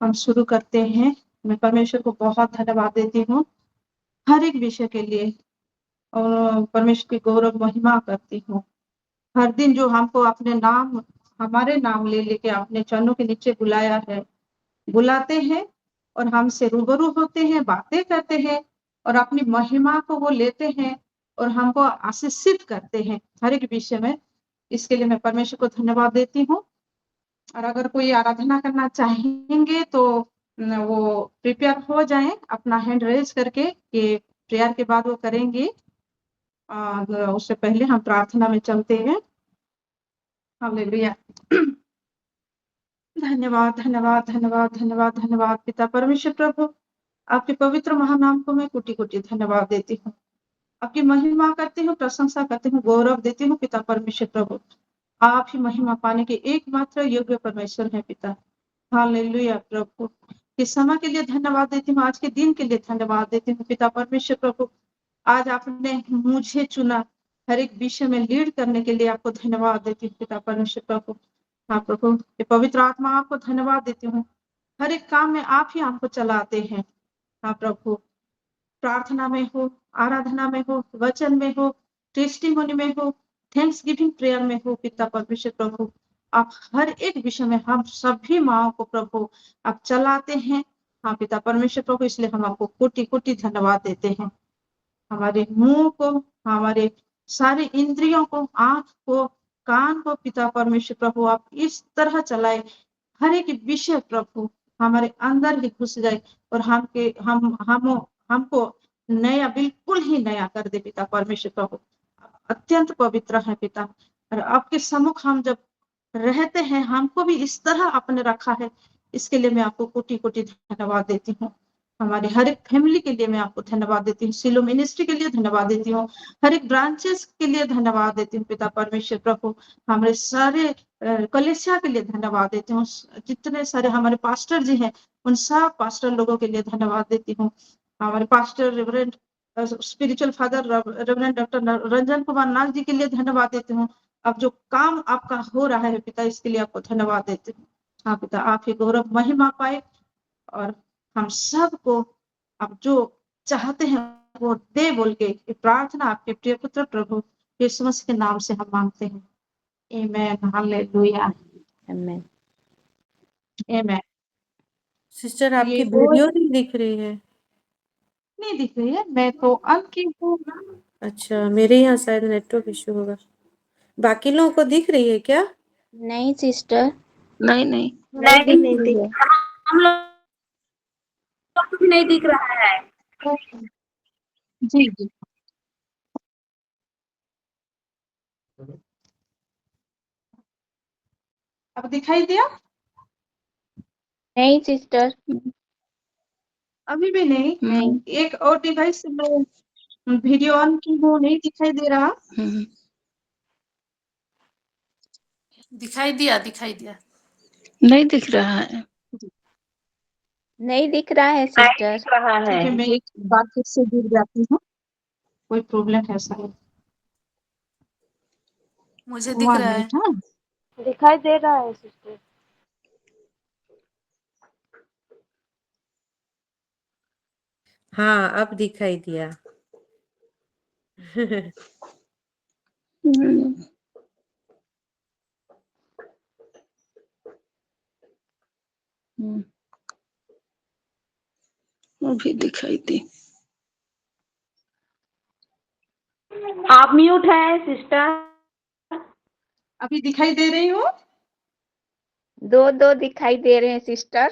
हम शुरू करते हैं। मैं परमेश्वर को बहुत धन्यवाद देती हूँ हर एक विषय के लिए और परमेश्वर की गौरव महिमा करती हूँ। हर दिन जो हमको अपने नाम हमारे नाम ले लेके अपने चरणों के नीचे बुलाया है, बुलाते हैं और हमसे रूबरू होते हैं, बातें करते हैं और अपनी महिमा को वो लेते हैं और हमको आशीषित करते हैं हर एक विषय में। इसके लिए मैं परमेश्वर को धन्यवाद देती हूँ। और अगर कोई आराधना करना चाहेंगे तो वो प्रिपेयर हो जाएँ अपना हैंड रेज़ करके कि प्रेयर के बाद वो करेंगे। उससे पहले हम प्रार्थना में चलते हैं। हालेलुया। धन्यवाद, धन्यवाद, धन्यवाद, धन्यवाद, धन्यवाद पिता परमेश्वर प्रभु, आपके पवित्र महानाम को मैं कोटि-कोटि धन्यवाद देती हूँ। आपकी महिमा करती हूँ, प्रशंसा करती हूँ, गौरव देती हूँ पिता परमेश्वर प्रभु। आप ही महिमा पाने के एकमात्र योग्य परमेश्वर हैं पिता। हालेलुया प्रभु। इस समय के लिए धन्यवाद देती हूँ, आज के दिन के लिए धन्यवाद देती हूँ पिता परमेश्वर प्रभु। आज आपने मुझे चुना हर एक विषय में लीड करने के लिए आपको धन्यवाद देती हूँ पिता परमेश्वर प्रभु। हाँ प्रभु, ये पवित्र आत्मा आपको धन्यवाद देती हूँ। हर एक काम में आप ही हमको चलाते हैं। हाँ प्रभु, प्रार्थना में हो, आराधना में हो, वचन में हो, टेस्टिमोनी में हो, थैंक्स गिविंग प्रेयर में हो पिता परमेश्वर प्रभु। आप हर एक विषय में हम सभी माँओं को प्रभु आप चलाते हैं। हाँ पिता परमेश्वर प्रभु, इसलिए हम आपको कोटि-कोटि धन्यवाद देते हैं। हमारे मुँह को, हमारे सारे इंद्रियों को, आँख को, कान को पिता परमेश्वर प्रभु आप इस तरह चलाएँ, हर एक विषय प्रभु हमारे अंदर ही घुस जाए और हमको नया बिल्कुल ही नया कर दे पिता परमेश्वर प्रभु। आप अत्यंत पवित्र है पिता और आपके सम्मुख हम जब रहते हैं, हमको भी इस तरह आपने रखा है, इसके लिए मैं आपको कोटि-कोटि धन्यवाद देती हूँ। हमारे हर एक फैमिली के लिए मैं आपको धन्यवाद देती हूँ, सिलो मिनिस्ट्री के लिए धन्यवाद देती हूँ, हर एक ब्रांचेस के लिए धन्यवाद देती हूँ पिता परमेश्वर प्रभु। हमारे सारे कलीसिया के लिए धन्यवाद देती हूँ। जितने सारे हमारे पास्टर जी हैं, उन सब पास्टर लोगों के लिए धन्यवाद देती हूँ। हमारे pastor reverend spiritual father reverend doctor Ranjan Kumar Nath ji के लिए धन्यवाद देती हूँ। अब जो काम आपका हो रहा है पिता, इसके लिए आपको धन्यवाद देती हूँ। हाँ पिता, आप ही गौरव महिमा पाए और हम सबको आप जो चाहते हैं वो दे बोल के ये प्रार्थना आपके प्रिय पुत्र प्रभु यीशु मसीह के नाम से हम मांगते हैं। आमेन, हालेलुया, आमेन। आमेन। सिस्टर आपकी ये वीडियो नहीं दिख रही है। नहीं दिख रही है, मैं तो ऑन की हूँ। अच्छा, मेरे यहाँ शायद नेटवर्क इशू होगा। बाकी लोगों को दिख रही है क्या? नहीं सिस्टर, नहीं नहीं नहीं दिख रही है। हम लोग को भी नहीं दिख रहा है। जी जी। अब दिखाई दिया? नहीं सिस्टर, अभी भी नहीं। नहीं। एक और डिवाइस से मैं वीडियो ऑन की हूँ, नहीं दिखाई दे रहा। दिखाई दिया नहीं दिख रहा है। नहीं दिख रहा है सिस्टर। ठीक है, मैं एक बार फिर से जुड़ जाती हूँ, कोई प्रॉब्लम है शायद। मुझे दिख रहा है। हाँ, दिखाई दे रहा है सिस्टर। हाँ, अब दिखाई दिया। वो भी दिखाई दी। आप म्यूट है सिस्टर। अभी दिखाई दे रही हूँ। दो दिखाई दे रहे हैं सिस्टर।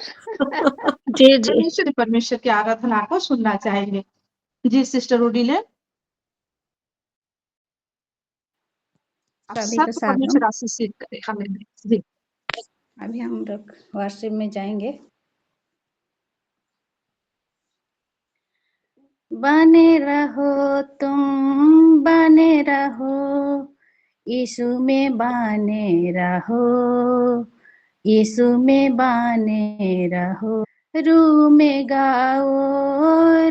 जी जी परमेश्वर की आराधना को सुनना चाहेंगे। जी सिस्टर उडीले, आप सभी को सबको परमेश्वर साधन। आशीषित करे। हमें जी अभी हम लोग वर्शिप में जाएंगे। बने रहो तुम, बने रहो यीशु में, बने रहो यीशु में, बने रहो। रू में गाओ,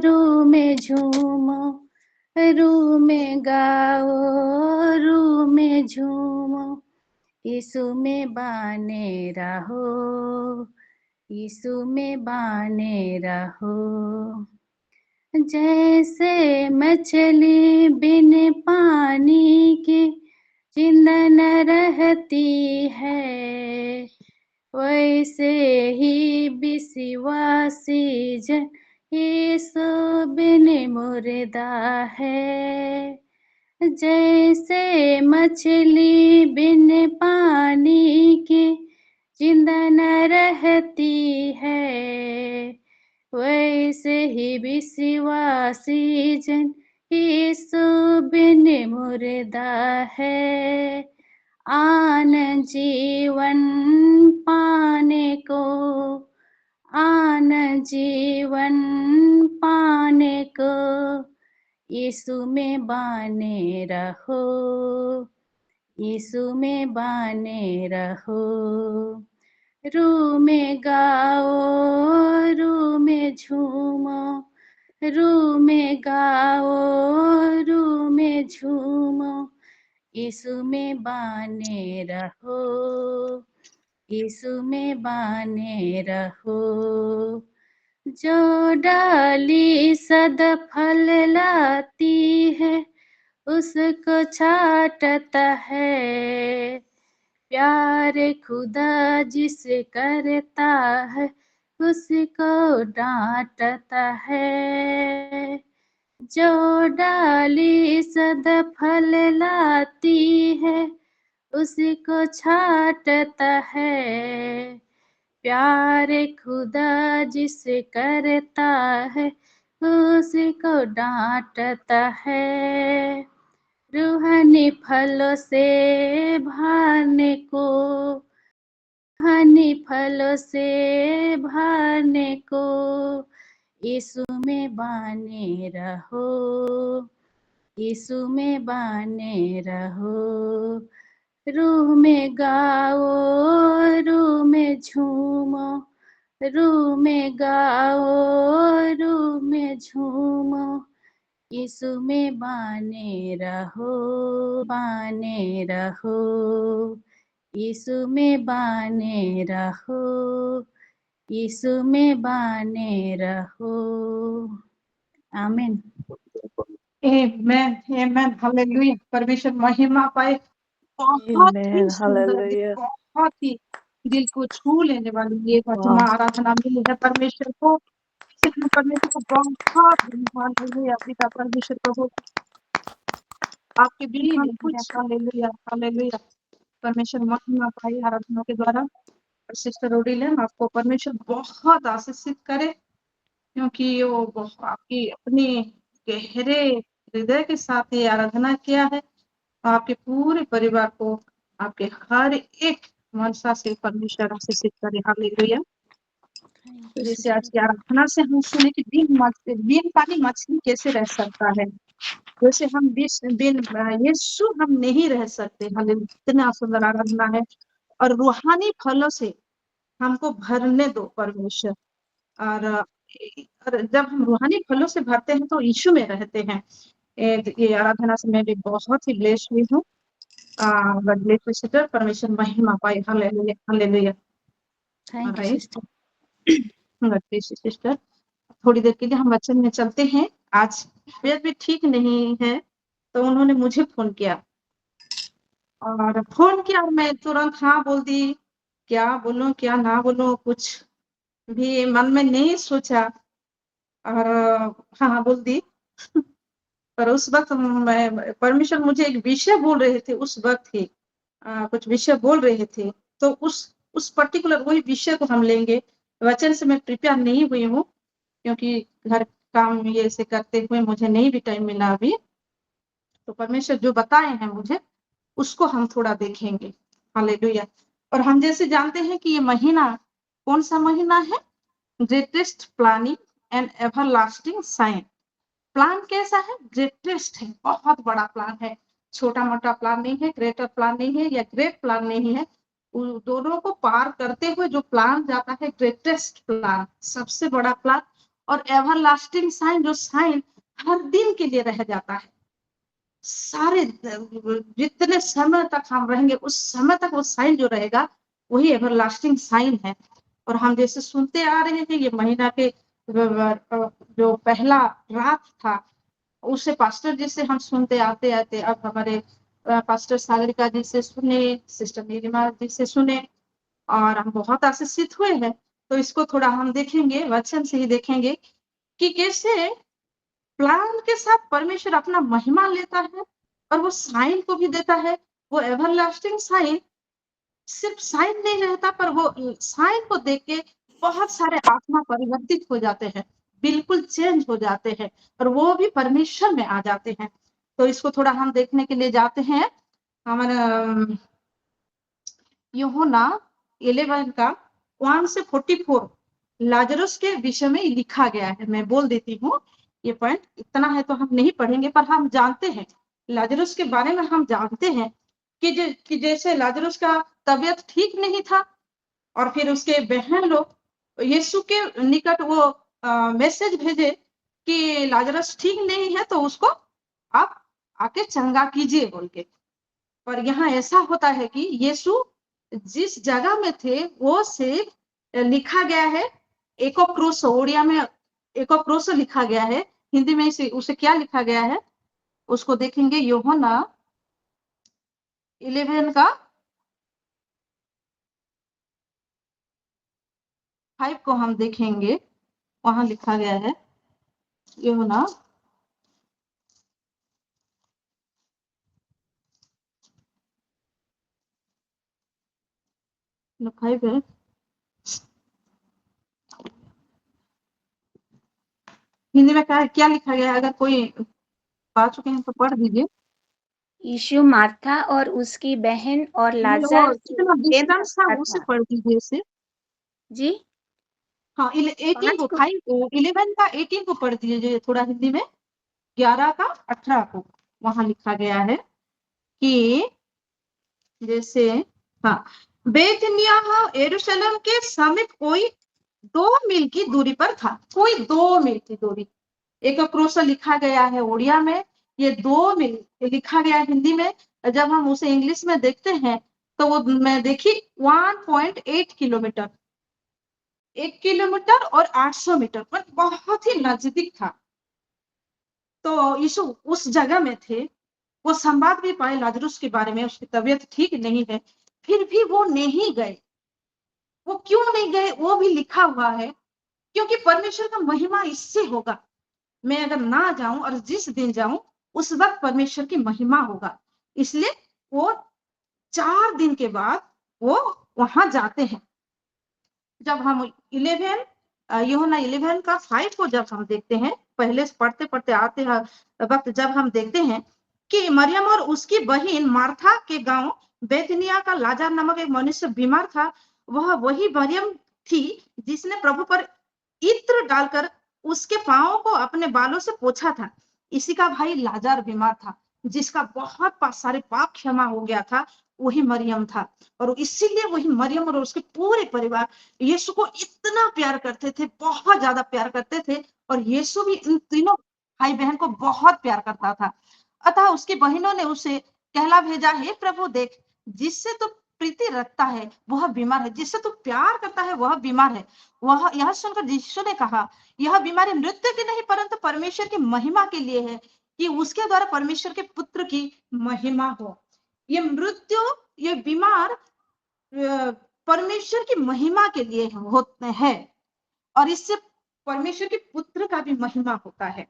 रू में झूमो, रू में गाओ, रू में झूमो, यीशु में बने रहो, यीशु में बने रहो। जैसे मछली बिन पानी के जिंदा न रहती है, वैसे ही विश्वासी जन यीशु बिन मुर्दा है। जैसे मछली बिन पानी के जिंदा न रहती है, वैसे ही विश्वासी जन यीशु बिन मुर्दा है। आनंद जीवन पाने को, आनंद जीवन पाने को यीशु में बने रहो। यीशु में बने रहो। रूह में गाओ, रूह में झूमो, रूह में गाओ, रूह में झूमो, यीशु में बने रहो। यीशु में बने रहो। जो डाली सदा फल लाती है, उसको छांटता है। प्यार खुदा जिसे करता है, उसको डांटता है। जो डाली सदा फल लाती है, उसको छांटता है। प्यार खुदा जिसे करता है, उसको डांटता है। रूहानी फलों से भरने को, रूहानी फलों से भरने को यीशु में बने रहो। यीशु में बने रहो। रूह में गाओ, रूह में झूमो, रूह में गाओ, रूह में झूमो, यीशु में बने रहो। बने रहो। यीशु में बने रहो। यीशु में बने रहो। आमीन। आमेन, आमेन, हालेलुया। परमेश्वर महिमा पाए। बहुत ही Amen. सुंदर, Hallelujah. बहुत ही दिल को छू लेने वाली ये Wow. महिमा आराधना मिली है परमेश्वर को। इसलिए हम परमेश्वर को बहुत धन्यवाद देंगे। पिता परमेश्वर को आपके भी नहीं है। Hallelujah, hallelujah. परमेश्वर महिमा पाई आराधना के द्वारा। और सिस्टर ओडिलन, आपको परमेश्वर बहुत आशीषित करे, क्योंकि वो आपकी अपनी गहरे हृदय के साथ ये आराधना किया है। आपके पूरे परिवार को, आपके हर एक मनसा से परमेश्वर आशीषित करे। हालेलुया। तो जैसे आज की आराधना से हम सुने कि बिन पानी मछली कैसे रह सकता है, जैसे हम बिन यीशु हम नहीं रह सकते। हालेलुया, इतना सुंदर आराधना है। और रूहानी फलों से हमको भरने दो परमेश्वर। और जब हम रूहानी फलों से भरते हैं तो यीशु में रहते हैं। ये आराधना से मैं भी बहुत ही ब्लेस्ड हुई हूँ। God bless you sister. परमेश्वर महिमा पाए। Hallelujah, hallelujah. Thank you right, sister. God bless you sister. थोड़ी देर के लिए हम वचन में चलते हैं। आज तबीयत भी ठीक नहीं है, तो उन्होंने मुझे फोन किया, और फोन किया और मैं तुरंत हाँ बोल दी। क्या बोलूं क्या ना बोलूं, कुछ भी मन में नहीं सोचा, और हाँ बोल दी। पर उस वक्त मैं परमेश्वर मुझे एक विषय बोल रहे थे, उस वक्त ही कुछ विषय बोल रहे थे, तो उस पर्टिकुलर वही विषय को हम लेंगे। वचन से मैं प्रिपेयर नहीं हुई हूँ, क्योंकि घर काम ये से करते हुए मुझे नहीं भी टाइम मिला अभी। तो परमेश्वर जो बताए हैं मुझे, उसको हम थोड़ा देखेंगे। हालेलुया। और हम जैसे जानते हैं कि ये महीना कौन सा महीना है, greatest planning and everlasting sign. Plan कैसा है, ग्रेटेस्ट है, बहुत बड़ा प्लान है। छोटा मोटा प्लान नहीं है, ग्रेटर प्लान नहीं है, या ग्रेट प्लान नहीं है। उन दोनों को पार करते हुए जो प्लान जाता है, ग्रेटेस्ट प्लान, सबसे बड़ा प्लान। और एवरलास्टिंग साइन, जो साइन हर दिन के लिए रह जाता है। सारे जितने समय तक हम रहेंगे, उस समय तक वो साइन जो रहेगा, वही एवरलास्टिंग साइन है। और हम जैसे सुनते आ रहे हैं ये महीना के जो पहला रात था उससे पास्टर जी से हम सुनते आते आते अब हमारे पास्टर सागरिका जी से सुने, सिस्टर नीलिमा जी से सुने और हम बहुत आशीषित हुए हैं। तो इसको थोड़ा हम देखेंगे, वचन से ही देखेंगे कि कैसे प्लान के साथ परमेश्वर अपना महिमा लेता है और वो साइन को भी देता है। वो एवरलास्टिंग साइन सिर्फ साइन नहीं रहता, पर वो साइन को देख के बहुत सारे आत्मा परिवर्तित हो जाते हैं, बिल्कुल चेंज हो जाते हैं और वो भी परमेश्वर में आ जाते हैं। तो इसको थोड़ा हम देखने के लिए जाते हैं। हमारा यूहन्ना 11 का 1 से 44 लाजरस के विषय में लिखा गया है। मैं बोल देती हूँ, ये पॉइंट इतना है तो हम नहीं पढ़ेंगे, पर हम जानते हैं लाजरस के बारे में। हम जानते हैं कि जैसे लाजरस का तबीयत ठीक नहीं था और फिर उसके बहन लोग यीशु के निकट वो मैसेज भेजे कि लाजरस ठीक नहीं है तो उसको आप आके चंगा कीजिए बोल के। पर यहाँ ऐसा होता है कि यीशु जिस जगह में थे वो सिर्फ लिखा गया है एकोक्रोस, ओडिया में एकोक्रोस लिखा गया है, हिंदी में उसे क्या लिखा गया है उसको देखेंगे। यूहन्ना 11 का 5 को हम देखेंगे, वहां लिखा गया है यूहन्ना 5 है। हिंदी में क्या लिखा गया है, अगर कोई पा चुके हैं तो पढ़ दीजिए। यीशु मार्था और उसकी बहन और लाजर कितना डिस्टेंस था उसे पढ़ दीजिए इसे। जी हाँ 18 को 11 का 18 को पढ़ दीजिए थोड़ा हिंदी में। 11 का 18 को वहां लिखा गया है कि जैसे हाँ, बेतनियाह यरूशलेम के समीप कोई 2 मील की दूरी पर था। कोई 2 मील की दूरी, एक क्रोस लिखा गया है ओडिया में, ये 2 मील लिखा गया है हिंदी में। जब हम उसे इंग्लिश में देखते हैं तो वो मैं देखी 1.8 किलोमीटर, 1 किलोमीटर और 800 मीटर पर बहुत ही नजदीक था। तो यीशु उस जगह में थे, वो संवाद भी पाए लाजरुस के बारे में, उसकी तबीयत ठीक नहीं है, फिर भी वो नहीं गए। वो क्यों नहीं गए वो भी लिखा हुआ है, क्योंकि परमेश्वर का महिमा इससे होगा। मैं अगर ना जाऊं और जिस दिन जाऊं उस वक्त परमेश्वर की महिमा होगा, इसलिए वो 4 दिन के बाद वो वहां जाते हैं। जब हम 11 यूहन्ना 11 का 5 को जब हम देखते हैं, पहले से पढ़ते पढ़ते आते हैं वक्त जब हम देखते हैं कि मरियम और उसकी बहन मार्था के गांव बेथनिया का लाजर नामक एक मनुष्य बीमार था। वह वही मरियम थी जिसने प्रभु पर इत्र डालकर उसके पांवों को अपने बालों से पोंछा था। इसी का भाई लाजर बीमार था, जिसका बहुत सारे पाप क्षमा हो गया था, वही मरियम था। और इसीलिए वही मरियम और उसके पूरे परिवार यीशु को इतना प्यार करते थे, बहुत ज्यादा प्यार करते थे, और यीशु भी इन तीनों भाई बहन को बहुत प्यार करता था। अतः उसकी बहनों ने उसे कहला भेजा, हे प्रभु देख, जिससे तू प्रीति रखता है वह बीमार है, जिससे तू प्यार करता है वह बीमार है। वह यह सुनकर यीशु ने कहा, यह बीमारी मृत्यु की नहीं परंतु परमेश्वर की महिमा के लिए है, कि उसके द्वारा परमेश्वर के पुत्र की महिमा हो। ये मृत्यु, ये बीमार परमेश्वर की महिमा के लिए होते हैं, और इससे परमेश्वर के पुत्र का भी महिमा होता है।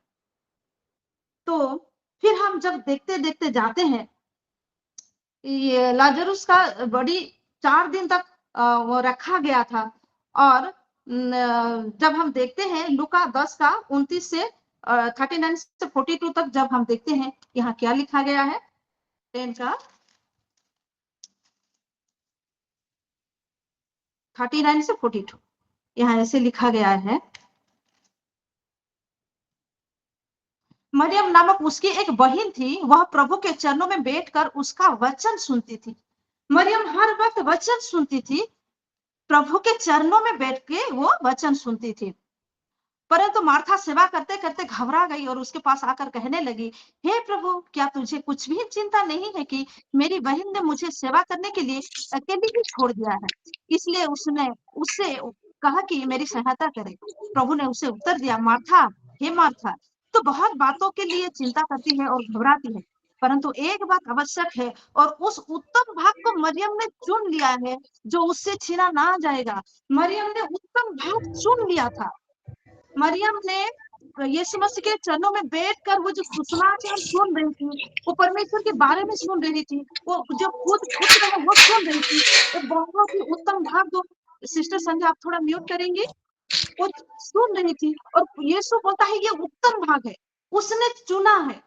तो फिर हम जब देखते देखते जाते हैं, ये लाजरुस का बड़ी 4 दिन तक वो रखा गया था। और जब हम देखते हैं लूका 10 का 29 से 39 से 42 तक जब हम देखते हैं, यहाँ क्या लिखा गया है 10 का 39 से 42, यहाँ ऐसे लिखा गया है, मरियम नामक उसकी एक बहन थी, वह प्रभु के चरणों में बैठकर उसका वचन सुनती थी। मरियम हर वक्त वचन सुनती थी, प्रभु के चरणों में बैठ के वो वचन सुनती थी। परंतु मार्था सेवा करते करते घबरा गई और उसके पास आकर कहने लगी, हे प्रभु, क्या तुझे कुछ भी चिंता नहीं है कि मेरी बहन ने मुझे सेवा करने के लिए अकेली ही छोड़ दिया है? इसलिए उसने उससे कहा कि मेरी सहायता करे। प्रभु ने उसे उत्तर दिया, मार्था, हे मार्था, तो बहुत बातों के लिए चिंता करती है और घबराती है, परंतु एक बात आवश्यक है, और उस उत्तम भाग को मरियम ने चुन लिया है, जो उससे छीना ना जाएगा। मरियम ने उत्तम भाग चुन लिया था। मरियम ने यीशु मसीह के चरणों में बैठकर वो जो सुसमाचार सुन रही थी, वो परमेश्वर के बारे में सुन रही थी, वो जो खुद पुत्र है वो सुन रही थी, वो बहुत ही उत्तम भाग। जो सिस्टर संध्या, आप थोड़ा म्यूट करेंगे, वो सुन रही थी, और यीशु बोलता है ये उत्तम भाग है, उसने चुना है।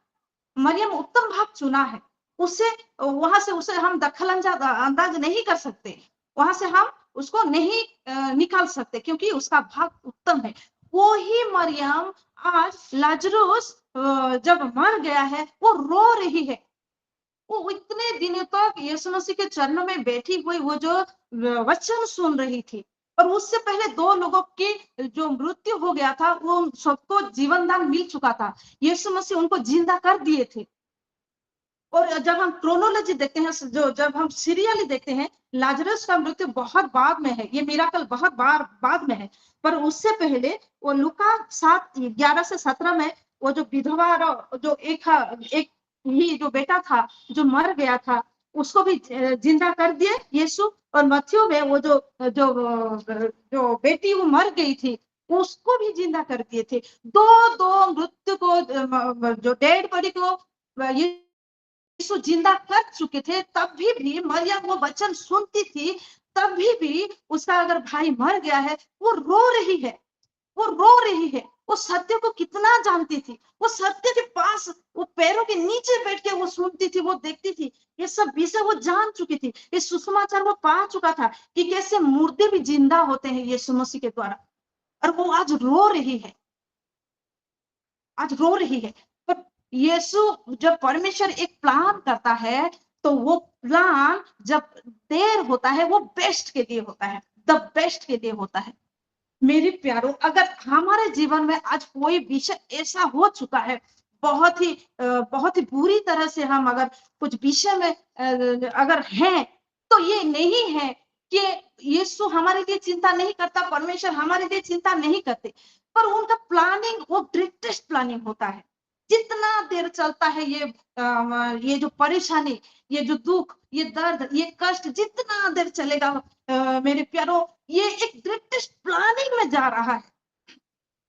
मरियम उत्तम भाग चुना है। उसे वहां से उसे हम दखल अंदाज नहीं कर सकते, वहां से हम उसको नहीं निकाल सकते, क्योंकि उसका भाग उत्तम है। वो ही मरियम आज लाजरूस जब मर गया है, वो रो रही है। वो इतने दिनों तक यीशु मसीह के चरणों में बैठी हुई वो जो वचन सुन रही थी, और उससे पहले 2 लोगों की जो मृत्यु हो गया था, वो सबको जीवन दान मिल चुका था, यीशु मसीह उनको जिंदा कर दिए थे। और जब हम क्रोनोलॉजी देखते हैं, जो जब हम सीरियली देखते हैं, लाजरस का मृत्यु बहुत बाद में है, ये मिराकल बहुत बार बाद में है, पर उससे पहले वो लूका 7:11 से 17 में वो जो विधवा जो एक ही जो बेटा था जो मर गया था, उसको भी जिंदा कर दिए यीशु। और मत्थियो में वो जो जो जो बेटी वो मर गई थी, उसको भी जिंदा कर दिए थे। दो दो मृत्यु को, जो डेड बॉडी को यीशु जिंदा कर चुके थे, तब भी मरियम वो वचन सुनती थी, तभी भी उसका अगर भाई मर गया है, वो रो रही है, वो रो रही है। वो सत्य को कितना जानती थी, वो सत्य के पास वो पैरों के नीचे बैठ के वो सुनती थी, वो देखती थी, ये सब विषय वो जान चुकी थी, ये सुसमाचार वो पा चुका था कि कैसे मुर्दे भी जिंदा होते हैं यीशु मसीह के द्वारा। और वो आज रो रही है, आज रो रही है। पर यीशु, जब परमेश्वर एक प्लान करता है, तो वो प्लान जब देर होता है, वो बेस्ट के लिए होता है, द बेस्ट के लिए होता है। मेरे प्यारों, अगर हमारे जीवन में आज कोई विषय ऐसा हो चुका है, बहुत ही बुरी तरह से हम अगर कुछ विषय में अगर हैं, तो ये नहीं है कि यीशु हमारे लिए चिंता नहीं करता, परमेश्वर हमारे लिए चिंता नहीं करते, पर उनका प्लानिंग वो ग्रेटेस्ट प्लानिंग होता है। जितना देर चलता है ये जो परेशानी, ये जो दुख, ये दर्द, ये कष्ट, जितना देर चलेगा मेरे प्यारों, ये एक ग्रेटेस्ट प्लानिंग में जा रहा है।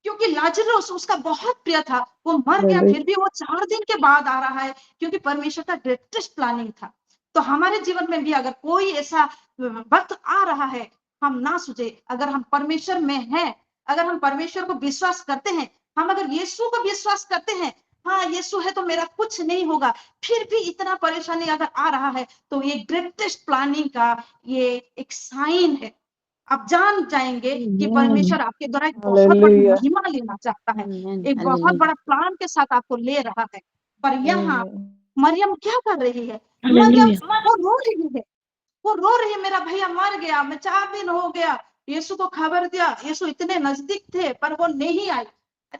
क्योंकि लाजरस उसका बहुत प्रिय था, वो मर गया, फिर भी वो 4 दिन के बाद आ रहा है, क्योंकि परमेश्वर का ग्रेटेस्ट प्लानिंग था। तो हमारे जीवन में भी अगर कोई ऐसा वक्त आ रहा है, हम ना सोचे, अगर हम परमेश्वर में हैं, अगर हम परमेश्वर को विश्वास करते हैं, हम अगर यीशु को विश्वास करते हैं, हाँ यीशु है तो मेरा कुछ नहीं होगा, फिर भी इतना परेशानी अगर आ रहा है, तो ये ग्रेटेस्ट प्लानिंग का ये एक साइन है। आप जान जाएंगे कि परमेश्वर आपके द्वारा एक बहुत बड़ी महिमा लेना चाहता है, एक बहुत बड़ा प्लान के साथ आपको ले रहा है। पर यहाँ मरियम क्या कर रही है? मरियम वो रो रही है, वो रो रही है, मेरा भैया मर गया, मैं 4 दिन हो गया यीशु को खबर दिया, यीशु इतने नजदीक थे पर वो नहीं आई।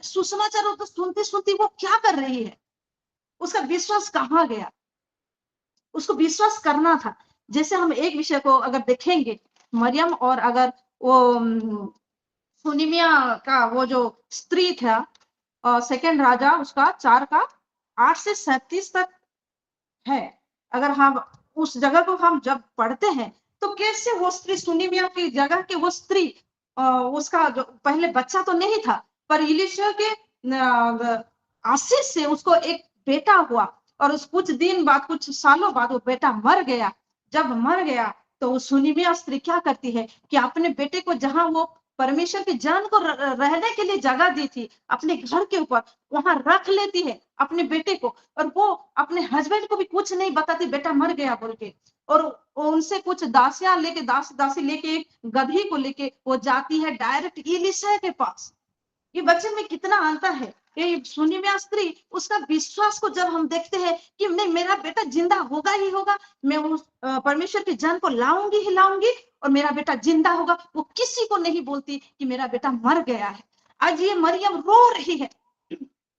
सुसमाचार तो सुनती सुनती वो क्या कर रही है? उसका विश्वास कहाँ गया? उसको विश्वास करना था। जैसे हम एक विषय को अगर देखेंगे, मरियम और अगर वो सुनिमिया का वो जो स्त्री था, सेकंड राजा उसका 4 का 8 से 37 तक है। अगर हम उस जगह को हम जब पढ़ते हैं, तो कैसे वो स्त्री, सुनिमिया की जगह के वो स्त्री, उसका जो पहले बच्चा तो नहीं था, पर इलीशा के आशीष से उसको एक बेटा हुआ, और उस कुछ दिन बाद, कुछ सालों बाद वो बेटा मर गया। जब मर गया, तो सुनिमिया स्त्री क्या करती है कि अपने बेटे को, जहां वो परमेश्वर के जन को रहने के लिए जगह दी थी अपने घर के ऊपर, वहां रख लेती है अपने बेटे को, और वो अपने हस्बैंड को भी कुछ नहीं बताती बेटा मर गया बोल के। और उनसे कुछ दासियां लेके, दासी लेके, एक गधी को लेके वो जाती है डायरेक्ट एलीशा के पास। ये वचन में कितना अंतर है। ये सुनिमिया स्त्री, उसका विश्वास को जब हम देखते हैं कि नहीं, मेरा बेटा जिंदा होगा ही होगा, मैं उस परमेश्वर के जन को लाऊंगी ही लाऊंगी, और मेरा बेटा जिंदा होगा, वो किसी को नहीं बोलती कि मेरा बेटा मर गया है। आज ये मरियम रो रही है,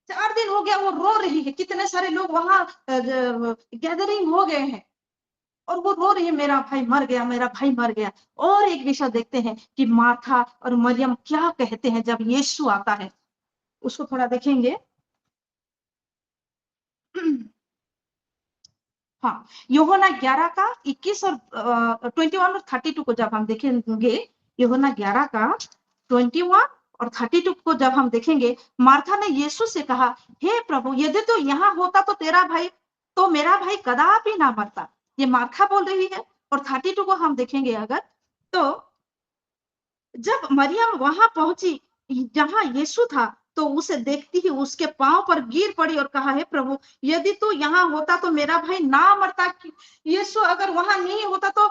4 दिन हो गया वो रो रही है, कितने सारे लोग वहां गैदरिंग हो गए हैं, और वो रो रही है, मेरा भाई मर गया, मेरा भाई मर गया। और एक विषय देखते हैं कि मार्था और मरियम क्या कहते हैं जब यीशु आता है, उसको थोड़ा देखेंगे। हाँ, यूहन्ना 11 का 21 और 21 और 32 को जब हम देखेंगे, यूहन्ना 11 का 21 और 32 को जब हम देखेंगे, मार्था ने यीशु से कहा, हे प्रभु, यदि तो यहाँ होता तो मेरा भाई कदापि ना मरता। ये मार्था बोल रही है। और 32 को हम देखेंगे अगर, तो जब मरियम वहां पहुंची जहां यीशु था, तो उसे देखती ही उसके पांव पर गिर पड़ी और कहा, हे प्रभु, यदि तू यहाँ होता तो मेरा भाई ना मरता। यीशु अगर वहां नहीं होता तो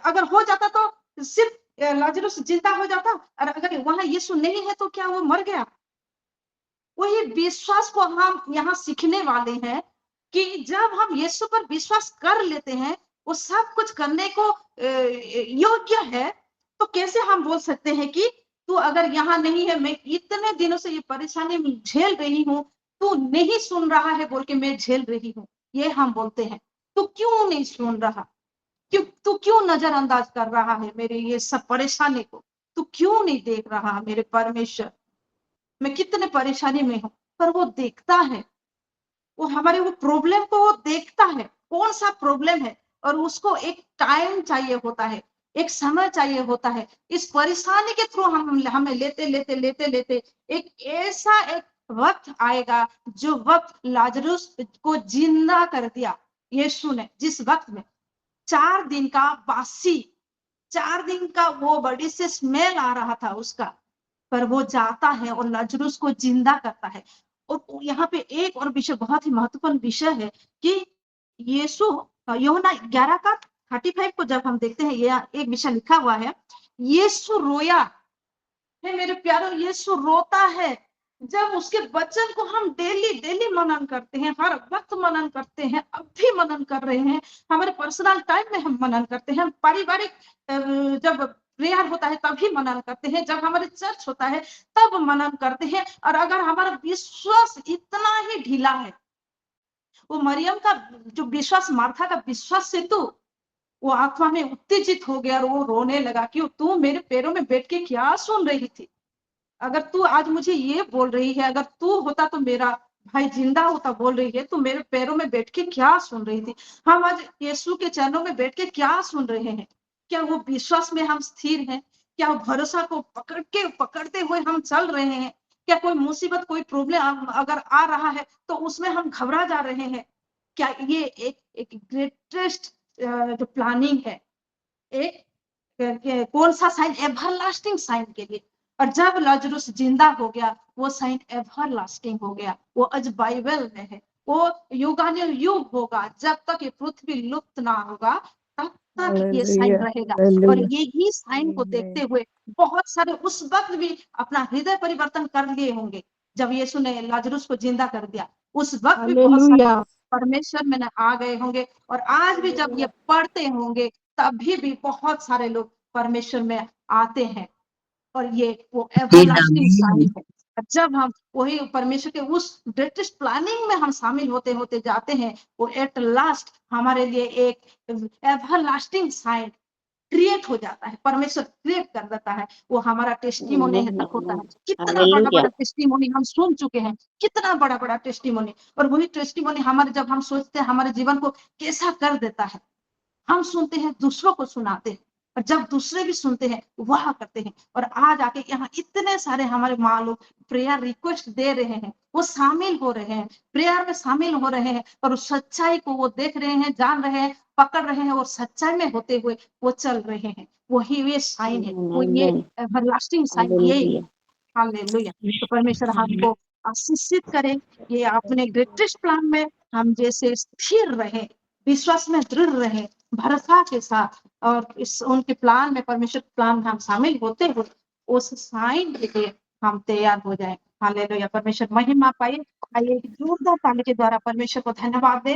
अगर हो जाता तो सिर्फ लाजरुस जिंदा हो जाता, और अगर वहां यीशु नहीं है तो क्या वो मर गया? वही विश्वास को हम यहाँ सीखने वाले हैं कि जब हम यीशु पर विश्वास कर लेते हैं, वो सब कुछ करने को योग्य है, तो कैसे हम बोल सकते हैं कि तू अगर यहाँ नहीं है, मैं इतने दिनों से ये परेशानी झेल रही हूँ, तू नहीं सुन रहा है बोल के मैं झेल रही हूँ, ये हम बोलते हैं। तू क्यों नहीं सुन रहा? तू क्यों नजरअंदाज कर रहा है मेरे ये सब परेशानी को? तू क्यों नहीं देख रहा मेरे परमेश्वर, मैं कितने परेशानी में हूँ? पर वो देखता है, वो हमारे वो प्रॉब्लम को वो देखता है, कौन सा प्रॉब्लम है, और उसको एक टाइम चाहिए होता है, एक समय चाहिए होता है। इस परेशानी के थ्रू हमें लेते लेते लेते लेते एक ऐसा एक वक्त आएगा, जो वक्त लाजरुस को जिंदा कर दिया यीशु ने। जिस वक्त में 4 दिन का बासी, 4 दिन का वो बड़ी से स्मेल आ रहा था उसका, पर वो जाता है और लाजरुस को जिंदा करता है। और यहाँ पे एक और विषय, बहुत ही महत्वपूर्ण विषय है कि यीशु, यूहन्ना 11 का 35 को जब हम देखते हैं, यह एक विषय लिखा हुआ है, यीशु रोया है। मेरे प्यारों, यीशु रोता है। जब उसके वचन को हम डेली डेली मनन करते हैं, हर वक्त मनन करते हैं, अब भी मनन कर रहे हैं, हमारे पर्सनल टाइम में हम मनन करते हैं, पारिवारिक जब प्रेयर होता है तभी मनन करते हैं, जब हमारे चर्च होता है तब मनन करते हैं। और अगर हमारा विश्वास इतना ही ढीला है, वो मरियम का जो विश्वास, मार्था का विश्वास से तो वो आत्मा में उत्तेजित हो गया और वो रोने लगा कि तू मेरे पैरों में बैठ के क्या सुन रही थी? अगर तू आज मुझे ये बोल रही है, अगर तू होता तो मेरा भाई जिंदा होता बोल रही है, तो मेरे पैरों में बैठ के क्या सुन रही थी? हम आज यीशु के चरणों में बैठ के क्या सुन रहे हैं? क्या वो विश्वास में हम स्थिर हैं? क्या वो भरोसा को पकड़ते हुए हम चल रहे हैं? क्या कोई मुसीबत, कोई प्रॉब्लम अगर आ रहा है तो उसमें हम घबरा जा रहे हैं? क्या ये एक ग्रेटेस्ट जो प्लानिंग है, एक कौन सा साइन? एवरलास्टिंग साइन के लिए। और जब लाजरुस जिंदा हो गया, वो साइन एवरलास्टिंग हो गया। वो आज बाइबल में है, वो युगानुयुग युग होगा, जब तक ये पृथ्वी लुप्त ना होगा तब तक ये साइन रहेगा। और यही साइन को देखते हुए बहुत सारे उस वक्त भी अपना हृदय परिवर्तन कर लिए होंगे, जब यीशु ने लाजरुस को जिंदा कर दिया। उस वक्त भी बहुत सारे परमेश्वर में आ गए होंगे, और आज भी जब ये पढ़ते होंगे तभी भी बहुत सारे लोग परमेश्वर में आते हैं। और ये वो एवरलास्टिंग साइन है। जब हम वही परमेश्वर के उस ग्रेटेस्ट प्लानिंग में हम शामिल होते होते जाते हैं, वो एट लास्ट हमारे लिए एक एवरलास्टिंग साइन क्रिएट हो जाता है, परमेश्वर क्रिएट कर देता है। वो हमारा टेस्टिमोनी तक होता है। कितना बड़ा बड़ा टेस्टिमोनी हम सुन चुके हैं, कितना बड़ा बड़ा टेस्टिमोनी। और वही टेस्टिमोनी हमारे, जब हम सोचते हैं, हमारे जीवन को कैसा कर देता है। हम सुनते हैं, दूसरों को सुनाते हैं, और जब दूसरे भी सुनते हैं वह करते हैं। और आज आके यहाँ इतने सारे हमारे माँ लोग प्रेयर रिक्वेस्ट दे रहे हैं, वो शामिल हो रहे हैं, प्रेयर में शामिल हो रहे हैं, और उस सच्चाई को वो देख रहे हैं, जान रहे हैं, पकड़ रहे हैं, और सच्चाई में होते हुए वो चल रहे हैं। वही ये साइन है, वो ये एवरलास्टिंग साइन, ये हालेलुया। तो परमेश्वर हमको आशीषित करे, ये अपने ग्रेटेस्ट प्लान में हम जैसे स्थिर रहे, विश्वास में दृढ़ रहे, भरोसा के साथ, और इस उनके प्लान में, परमेश्वर प्लान में हम शामिल होते हुए उस साइन के लिए हम तैयार हो जाए। हालेलुया। परमेश्वर महिमा पाए। आइए एक जोरदार ताली के द्वारा परमेश्वर को धन्यवाद दे,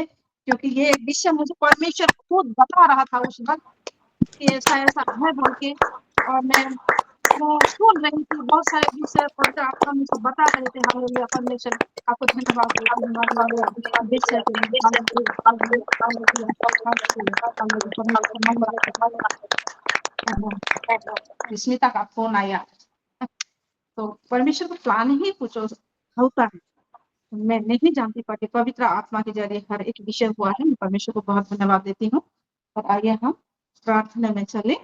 क्योंकि ये विषय मुझे परमेश्वर खुद बता रहा था उस वक्त कि ऐसा ऐसा है बोल के। और मैं मैं सुन रही थी, बहुत सारे विषय पवित्र आत्मा मुझे बता रहे थे। हालेलुया, परमेश्वर आपको धन्यवाद देती हूँ। हालेलुया, विषय के लिए hallelujah, hallelujah, hallelujah, hallelujah, hallelujah, परमेश्वर महिमा करता है। स्मिता का फोन आया, तो परमेश्वर का प्लान ही कुछ होता है, मैं नहीं जानती पाती। पवित्र आत्मा के जरिए हर एक विषय हुआ है। मैं परमेश्वर को बहुत धन्यवाद देती हूँ। और आइए हम प्रार्थना में चले।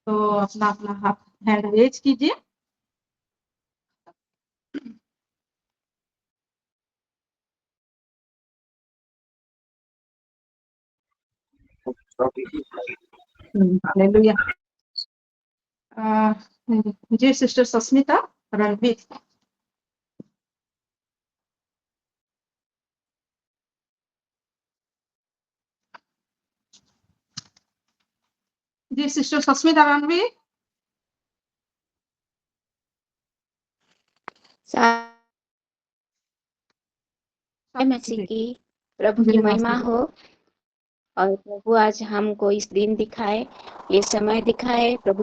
तो अपना अपना हाथ हैंड रेज कीजिए। हालेलुया। जी सिस्टर सस्मिता रणवीर। जी सिस्टर सस्मिता रणवीर। मसीह की प्रभु की महिमा हो। और प्रभु आज हमको इस दिन दिखाए, ये समय दिखाए, प्रभु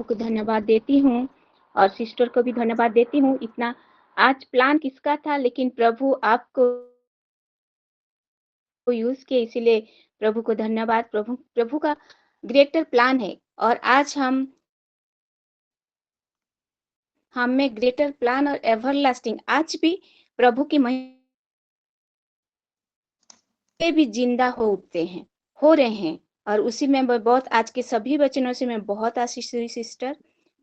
को धन्यवाद देती हूँ और सिस्टर को भी धन्यवाद देती हूँ। इतना आज प्लान किसका था, लेकिन प्रभु आपको यूज किए, इसीलिए प्रभु को धन्यवाद। प्रभु का ग्रेटर प्लान है और आज हम में ग्रेटर प्लान और एवरलास्टिंग आज भी प्रभु की महिमा भी जिंदा हो उठते हैं, हो रहे हैं। और उसी में बहुत आज के सभी वचनों से मैं बहुत आशीष हुई सिस्टर।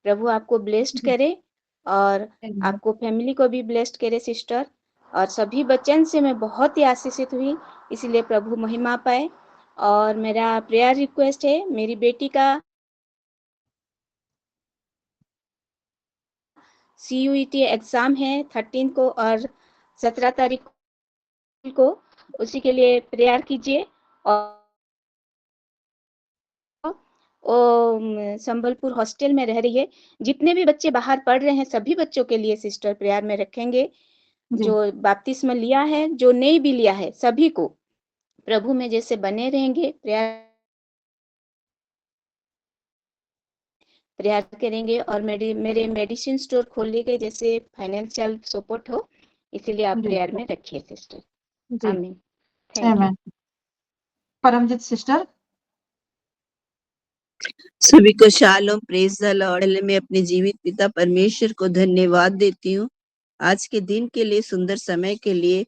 प्रभु आपको ब्लेस्ड करे और आपको फैमिली को भी ब्लेस्ड करे सिस्टर। और सभी वचन से मैं बहुत ही आशीषित हुई, इसलिए प्रभु महिमा पाए। और मेरा प्रेयर रिक्वेस्ट है, मेरी बेटी का CUET एग्जाम है 13 को और 17 तारीख को, उसी के लिए प्रेयर कीजिए। और संबलपुर हॉस्टल में रह रही है। जितने भी बच्चे बाहर पढ़ रहे हैं सभी बच्चों के लिए सिस्टर प्रेयर में रखेंगे। जो बपतिस्मा लिया है, जो नहीं भी लिया है, सभी को प्रभु में जैसे बने रहेंगे, प्रेयर करेंगे। और मेरे मेडिसिन स्टोर खोलने के जैसे फाइनेंशियल सपोर्ट हो, इसीलिए आप प्रेयर में रखिए सिस्टर। आमीन। Thank you. परमजीत सिस्टर। सभी को शालोम, प्रेज द लॉर्ड। मैं अपने जीवित पिता परमेश्वर को धन्यवाद देती हूँ आज के दिन के लिए, सुंदर समय के लिए।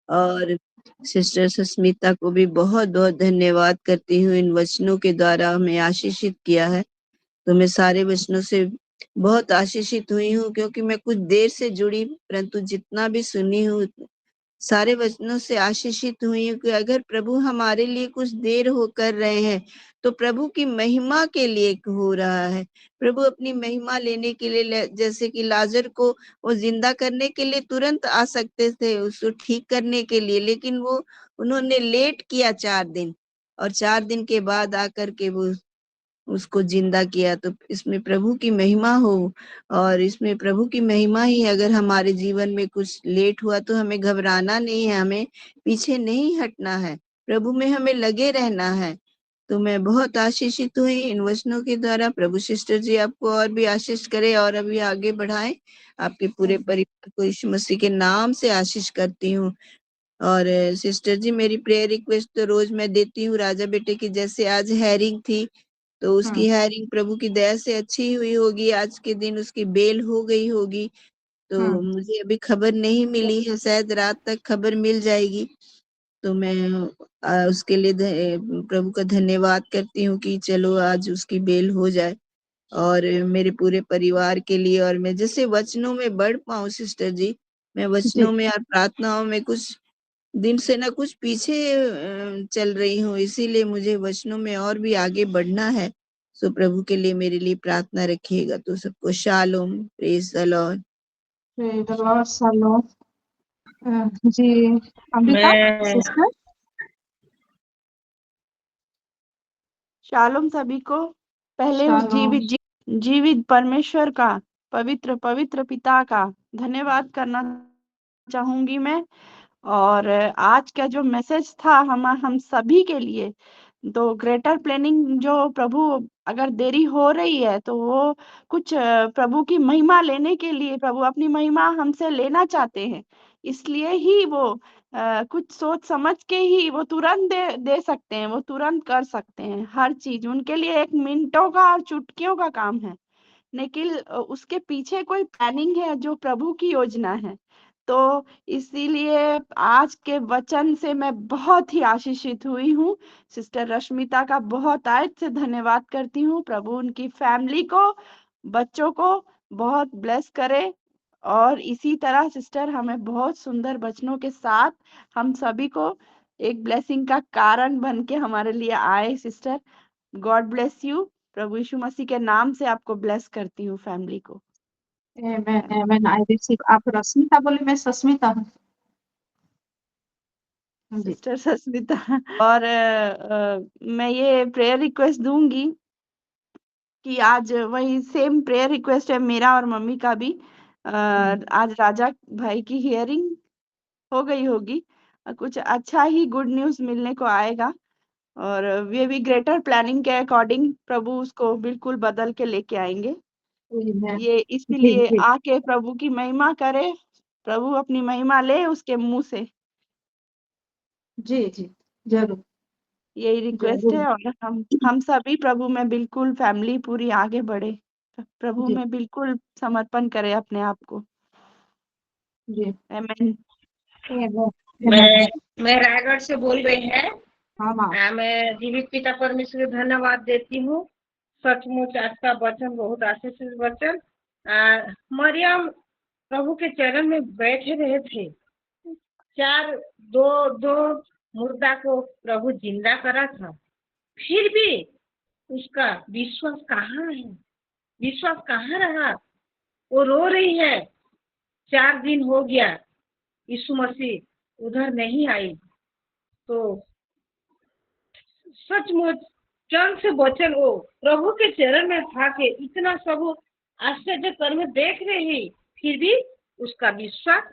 और सिस्टर सुस्मिता को भी बहुत बहुत धन्यवाद करती हूँ, इन वचनों के द्वारा हमें आशीषित किया है। तो मैं सारे वचनों से बहुत आशीषित हुई हूँ, क्योंकि मैं कुछ देर से जुड़ी, परंतु जितना भी सुनी हूँ सारे वचनों से आशीषित हुई हूँ कि अगर प्रभु हमारे लिए कुछ देर हो कर रहे हैं तो प्रभु की महिमा के लिए हो रहा है। प्रभु अपनी महिमा लेने के लिए, जैसे कि लाजर को वो जिंदा करने के लिए तुरंत आ सकते थे, उसको ठीक करने के लिए, लेकिन वो उन्होंने लेट किया 4 दिन, और 4 दिन के बाद आकर के वो उसको जिंदा किया। तो इसमें प्रभु की महिमा हो, और इसमें प्रभु की महिमा ही, अगर हमारे जीवन में कुछ लेट हुआ तो हमें घबराना नहीं है, हमें पीछे नहीं हटना है, प्रभु में हमें लगे रहना है। तो मैं बहुत आशीषित हुई इन वचनों के द्वारा। प्रभु सिस्टर जी आपको और भी आशीष करे और अभी आगे बढ़ाए। आपके पूरे परिवार को यीशु मसीह के नाम से आशीष करती हूँ। और सिस्टर जी, मेरी प्रेयर रिक्वेस्ट तो रोज मैं देती हूँ राजा बेटे की। जैसे आज हैरिंग थी, तो उसकी हैरिंग प्रभु की दया से अच्छी हुई होगी, आज के दिन उसकी बेल हो गई होगी। तो मुझे अभी खबर नहीं मिली है, शायद रात तक खबर मिल जाएगी। तो मैं उसके लिए प्रभु का धन्यवाद करती हूँ कि चलो आज उसकी बेल हो जाए, और मेरे पूरे परिवार के लिए। और मैं जैसे वचनों में बढ़ पाऊं सिस्टर जी, मैं वचनों में और प्रार्थनाओं में कुछ दिन से ना कुछ पीछे चल रही हूँ, इसीलिए मुझे वचनों में और भी आगे बढ़ना है। सो प्रभु के लिए मेरे लिए प्रार्थना रखिएगा। तो सबको shalom, praise the lord. Shalom. जी अमृता सिस्टर। शालोम सभी को। पहले उस जीवित परमेश्वर का, पवित्र पवित्र पिता का धन्यवाद करना चाहूंगी मैं। और आज का जो मैसेज था हम सभी के लिए, तो ग्रेटर प्लानिंग जो प्रभु अगर देरी हो रही है तो वो कुछ प्रभु की महिमा लेने के लिए, प्रभु अपनी महिमा हमसे लेना चाहते हैं, इसलिए ही वो कुछ सोच समझ के ही वो तुरंत दे सकते हैं, वो तुरंत कर सकते हैं हर चीज। उनके लिए एक मिनटों का और चुटकियों का काम है, लेकिन उसके पीछे कोई प्लानिंग है जो प्रभु की योजना है। तो इसीलिए आज के वचन से मैं बहुत ही आशीषित हुई हूँ। सिस्टर रश्मिता का बहुत आज से धन्यवाद करती हूँ। प्रभु उनकी फैमिली को, बच्चों को बहुत ब्लेस करे, और इसी तरह सिस्टर हमें बहुत सुंदर वचनों के साथ हम सभी को एक ब्लेसिंग का कारण बन के हमारे लिए आए। Sister, God bless you. प्रभु यीशु मसीह के नाम से आपको ब्लेस करती हूँ, फैमिली को। आमेन आमेन। I receive. आप रश्मिता बोले, मैं सस्मिता हूँ जी। सिस्टर सस्मिता। और मैं ये प्रेयर रिक्वेस्ट दूंगी कि आज वही सेम प्रेयर रिक्वेस्ट है मेरा और मम्मी का भी। आज राजा भाई की हियरिंग हो गई होगी, कुछ अच्छा ही गुड न्यूज मिलने को आएगा, और वे भी ग्रेटर प्लानिंग के अकॉर्डिंग प्रभु उसको बिल्कुल बदल के लेके आएंगे। आमेन। ये जी इसीलिए जी आके प्रभु की महिमा करे, प्रभु अपनी महिमा ले उसके मुंह से, जी जी, जरूर यही रिक्वेस्ट जरूर। है। और हम सभी प्रभु में बिल्कुल फैमिली पूरी आगे बढ़े, प्रभु जी में बिल्कुल समर्पण करे अपने आप को। जी। आमेन। आमेन। मैं रायगढ़ से बोल रही है। हाँ माँ। मैं जीवित पिता परमेश्वर को धन्यवाद देती हूँ। सचमुच आज का वचन बहुत आशीषित वचन। मरियम प्रभु के चरण में बैठे रहे थे, दो मुर्दा को प्रभु जिंदा करा था, फिर भी उसका विश्वास कहाँ है, विश्वास कहाँ रहा। वो रो रही है, 4 दिन हो गया यीशु मसीह उधर नहीं आई। तो सचमुच चंद से वचन वो प्रभु के चरण में था के इतना सब आश्चर्य कर्म देख रही, फिर भी उसका विश्वास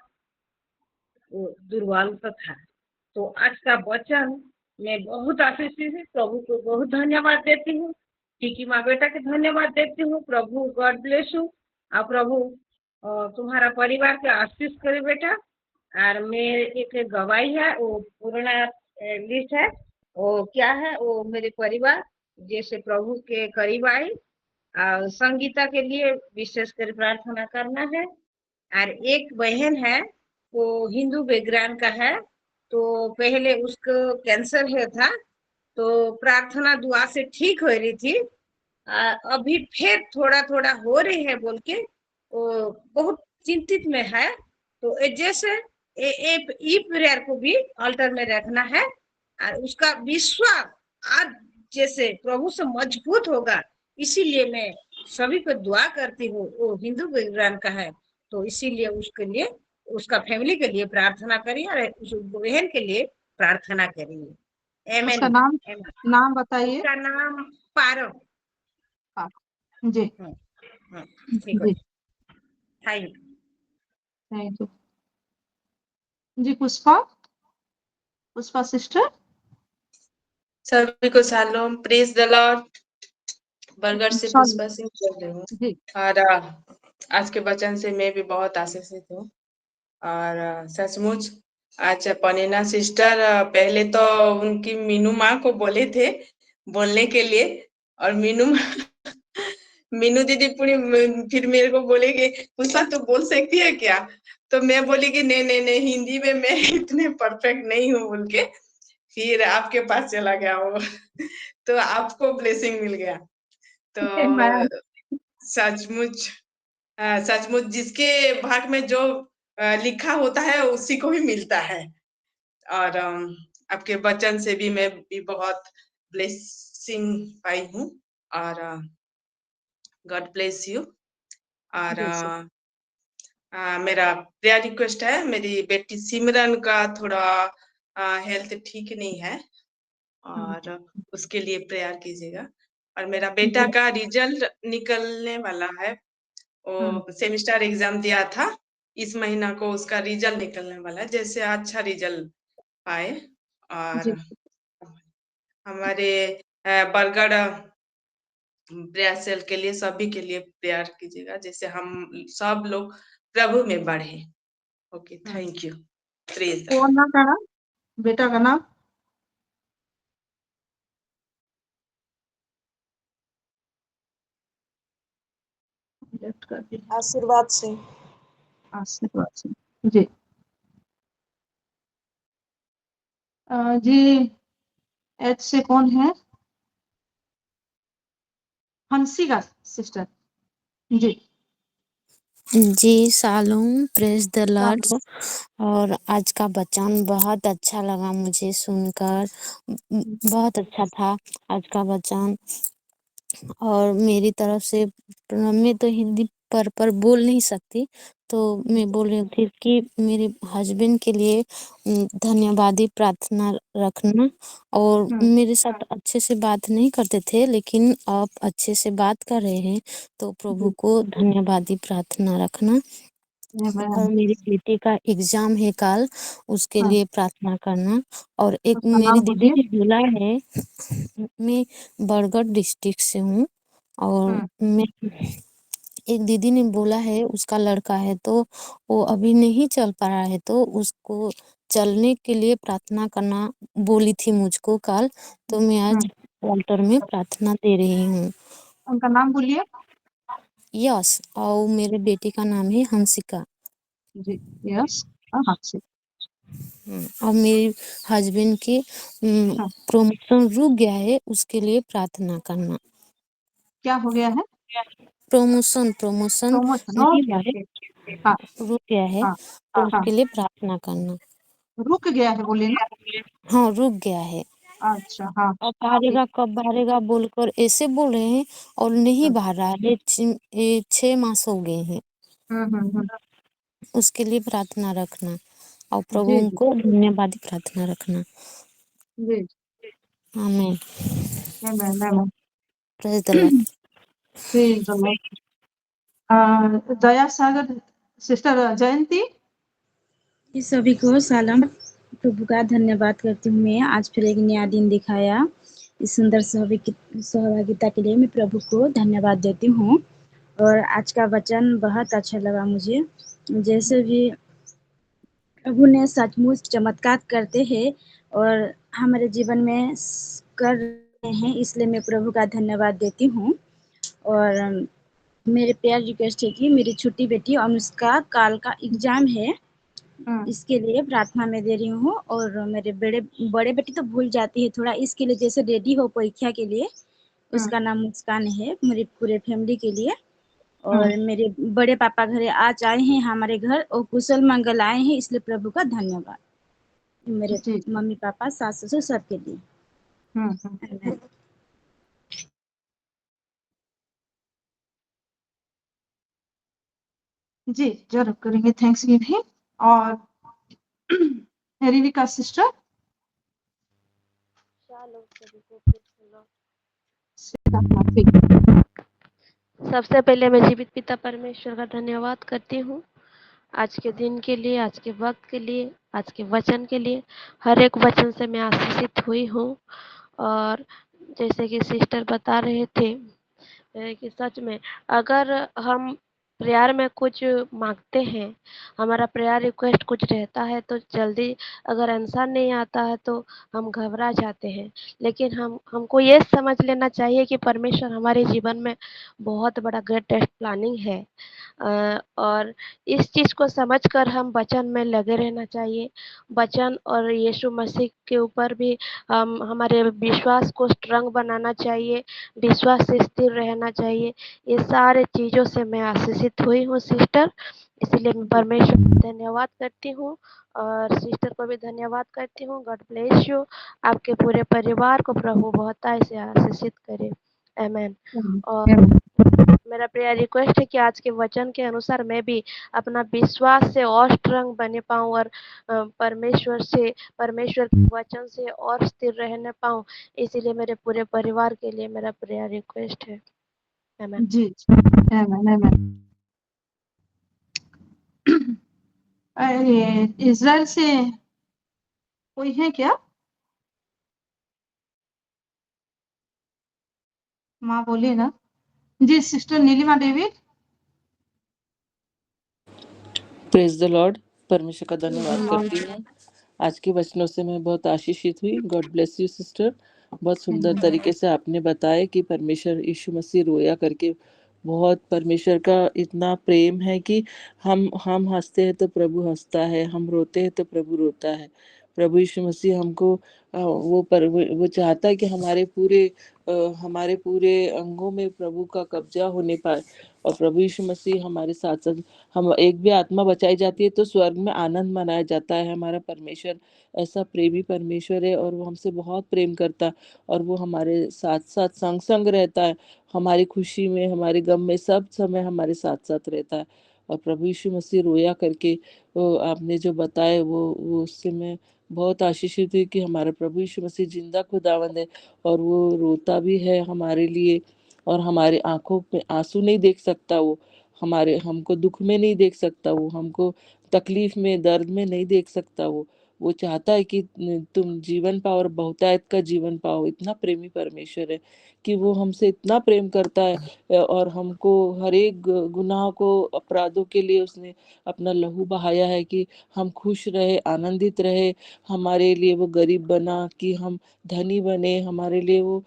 वो दुर्बल था। तो आज का वचन मैं बहुत आशीषित हूँ, प्रभु को बहुत धन्यवाद देती हूँ, टिकी माँ बेटा के धन्यवाद देती हूँ। प्रभु गॉड ब्लेस यू। और प्रभु तुम्हारा परिवार के आशीष करे बेटा। और मेरे एक गवाही है, वो पूर्ण लिस्ट है, वो क्या है, वो मेरे परिवार जैसे प्रभु के करीब आई, और संगीता के लिए विशेष कर प्रार्थना करना है। और एक बहन है, वो हिंदू बैकग्राउंड का है, तो पहले उसको कैंसर है था, तो प्रार्थना दुआ से ठीक हो रही थी, अभी फिर थोड़ा थोड़ा हो रही है बोल के वो बहुत चिंतित में है। तो जैसे ई प्रेयर को भी अल्टर में रखना है, और उसका विश्वास आज जैसे प्रभु से मजबूत होगा, इसीलिए मैं सभी को दुआ करती हूँ। वो हिंदू बैकग्राउंड का है, तो इसीलिए उसके लिए, उसका फैमिली के लिए प्रार्थना करिए, और उस बहन के लिए प्रार्थना करिए। उसका आमेन। नाम बताइए। उसका नाम पारो। हाँ, जी ठीक है, जी। Thank you. थैंक यू जी। पुष्पा, पुष्पा सिस्टर। सभी को शालोम, प्रेज द लॉर्ड। बरगढ़ से पुष्पा सिंह बोल रही हूँ। जी और आज के वचन से मैं भी बहुत आशीषित हूँ। और सचमुच आज पनीना सिस्टर पहले तो उनकी मीनू माँ को बोले थे बोलने के लिए, और मीनू दीदी पूरी फिर मेरे को बोलेगी पुष्पा तू बोल सकती है क्या, तो मैं बोली कि नहीं नहीं नहीं, हिंदी में मैं इतने परफेक्ट नहीं हूँ बोल के फिर आपके पास चला गया वो तो आपको ब्लेसिंग मिल गया। मैम। तो सचमुच सचमुच जिसके भाग में जो लिखा होता है उसी को ही मिलता है। और आपके वचन से भी मैं भी बहुत ब्लेसिंग पाई हूँ। और गॉड ब्लेस यू। और मेरा प्रेयर रिक्वेस्ट है, मेरी बेटी सिमरन का थोड़ा हेल्थ ठीक नहीं है, और उसके लिए प्रेयर कीजिएगा। और मेरा बेटा का रिजल्ट निकलने वाला है, वो सेमिस्टर एग्जाम दिया था, इस महीना को उसका रिजल्ट निकलने वाला है, जैसे अच्छा रिजल्ट पाए। और हमारे बरगढ़ प्रेयर सेल के लिए सभी के लिए प्रेयर कीजिएगा, जैसे हम सब लोग प्रभु में बढ़े। Okay, thank you. Praise the पूर्णा का नाम, बेटा का नाम? लेफ्ट कर दिया। आशीर्वाद सिंह। आशीर्वाद सिंह जी। जी एच से कौन है? हंसिका सिस्टर जी। जी shalom, praise the lord. Shalom. और आज का वचन बहुत अच्छा लगा मुझे सुनकर, बहुत अच्छा था आज का वचन। और मेरी तरफ से मैं तो हिंदी पर बोल नहीं सकती, तो मैं बोल रही थी कि मेरे हस्बैंड के लिए धन्यवादी प्रार्थना रखना। और मेरे साथ अच्छे से बात नहीं करते थे, लेकिन आप अच्छे से बात कर रहे हैं, तो प्रभु को धन्यवादी प्रार्थना रखना। और मेरी बेटी का एग्जाम है कल, उसके हाँ। लिए प्रार्थना करना। और एक उसका मेरी नाम दीदी बोलिए। ने बोला है, मैं बरगढ़ डिस्ट्रिक्ट से हूँ, और मैं एक दीदी ने बोला है उसका लड़का है, तो वो अभी नहीं चल पा रहा है, तो उसको चलने के लिए प्रार्थना करना बोली थी मुझको कल। तो मैं आज अल्टर में प्रार्थना दे रही हूँ। उनका नाम बोलिए। यस, और मेरे बेटी का नाम है हंसिका जी। यस। हाँ जी। और मेरे हस्बैंड के प्रमोशन रुक गया है, उसके लिए प्रार्थना करना। क्या हो गया है? Promotion promotion. नहीं ओके हुआ है, ओके। हाँ रुक गया है, हाँ तो हाँ। उसके लिए प्रार्थना करना। रुक गया है बोले ना? हाँ, रुक गया है। अच्छा हाँ। और ठीक। बाहरेगा कब बाहरेगा बोलकर ऐसे बोल रहे हैं, और नहीं बाहर रहा है। ये 6 मास हो गए हैं। हम्म। उसके लिए प्रार्थना रखना, और जी प्रभु जी को धन्यवाद प्रार्थना रखना। जी। आमीन। आमेन। Praise the Lord. Praise the Lord. Daya Sagar sister Jayanti. ये सभी को सलाम। प्रभु का धन्यवाद करती हूँ मैं, आज फिर एक नया दिन दिखाया। इस सुंदर सहभागिता के लिए मैं प्रभु को धन्यवाद देती हूँ। और आज का वचन बहुत अच्छा लगा मुझे। जैसे भी प्रभु ने सचमुच चमत्कार करते हैं और हमारे जीवन में कर रहे हैं, इसलिए मैं प्रभु का धन्यवाद देती हूँ। और मेरे प्यार रिक्वेस्ट है कि मेरी छोटी बेटी अनुष्का काल का एग्जाम है, इसके लिए प्रार्थना में दे रही हूँ। और मेरे बड़े बेटी तो भूल जाती है थोड़ा, इसके लिए जैसे रेडी हो परीक्षा के लिए। उसका नाम मुस्कान है, मेरी पूरे फैमिली के लिए। और मेरे बड़े पापा घरे आज आए हैं हमारे घर, और कुशल मंगल आए हैं, इसलिए प्रभु का धन्यवाद। मेरे जी। मम्मी पापा सास ससुर सबके लिए। Amen. जी जरूर करेंगे थैंक्स गिविंग। और रिविका सिस्टर। सबसे पहले मैं जीवित पिता परमेश्वर का धन्यवाद करती हूँ, आज के दिन के लिए, आज के वक्त के लिए, आज के वचन के लिए। हर एक वचन से मैं आशीषित हुई हूँ। और जैसे कि सिस्टर बता रहे थे कि सच में अगर हम प्रेयर में कुछ मांगते हैं, हमारा प्रेयर रिक्वेस्ट कुछ रहता है, तो जल्दी अगर आंसर नहीं आता है तो हम घबरा जाते हैं। लेकिन हमको ये समझ लेना चाहिए कि परमेश्वर हमारे जीवन में बहुत बड़ा ग्रेटेस्ट प्लानिंग है। और इस चीज़ को समझकर हम वचन में लगे रहना चाहिए। वचन और यीशु मसीह के ऊपर भी हम हमारे विश्वास को स्ट्रॉन्ग बनाना चाहिए, विश्वास से स्थिर रहना चाहिए। ये सारे चीज़ों से मैं आशीषित हुई हूँ सिस्टर, इसीलिए मैं परमेश्वर को धन्यवाद करती हूँ और सिस्टर को भी धन्यवाद करती हूँ। God bless you. आपके पूरे परिवार को प्रभु बहुतायत से आशीषित करे। आमीन। और मेरा प्रेयर रिक्वेस्ट है कि आज के वचन के अनुसार मैं भी अपना विश्वास से और स्ट्रॉन्ग बने पाऊँ और परमेश्वर के वचन से और स्थिर रहने पाऊँ। इसीलिए मेरे पूरे परिवार के लिए मेरा प्रेयर रिक्वेस्ट है। आमीन। जी आमेन। इजराइल से कोई है क्या? माँ बोलिए ना। जी sister Nilima David. Praise the Lord. परमेश्वर का Praise the धन्यवाद Lord. करती हूँ। आज के वचनों से मैं बहुत आशीषित हुई। God bless you sister. बहुत सुंदर Amen. तरीके से आपने बताया कि परमेश्वर यीशु मसीह रोया करके, बहुत परमेश्वर का इतना प्रेम है कि हम हंसते हैं तो प्रभु हंसता है, हम रोते हैं तो प्रभु रोता है। प्रभु यीशु मसीह हमको वो चाहता है कि हमारे पूरे अंगों में प्रभु का कब्जा होने पाए। और प्रभु यीशु मसीह हमारे साथ साथ, हम एक भी आत्मा बचाई जाती है तो स्वर्ग में आनंद मनाया जाता है। हमारा परमेश्वर ऐसा प्रेमी परमेश्वर है और वो हमसे बहुत प्रेम करता है और वो हमारे साथ साथ संग संग रहता है। हमारी खुशी में, हमारे गम में, सब समय हमारे साथ साथ रहता है। और प्रभु यीशु मसीह रोया करके, वो आपने जो बताया वो उससे मैं बहुत आशीषित हुई कि हमारा प्रभु यीशु मसीह जिंदा खुदावंद है और वो रोता भी है हमारे लिए। और हमारे आंखों में आंसू नहीं देख सकता वो, हमको दुख में नहीं देख सकता वो, हमको तकलीफ में, दर्द में नहीं देख सकता वो चाहता है कि तुम जीवन पाओ और बहुतायत का जीवन पाओ। इतना प्रेमी परमेश्वर है कि वो हमसे इतना प्रेम करता है और हमको हर एक गुनाह को, अपराधों के लिए उसने अपना लहू बहाया है कि हम खुश रहे, आनंदित रहे। हमारे लिए वो गरीब बना कि हम धनी बने। हमारे लिए वो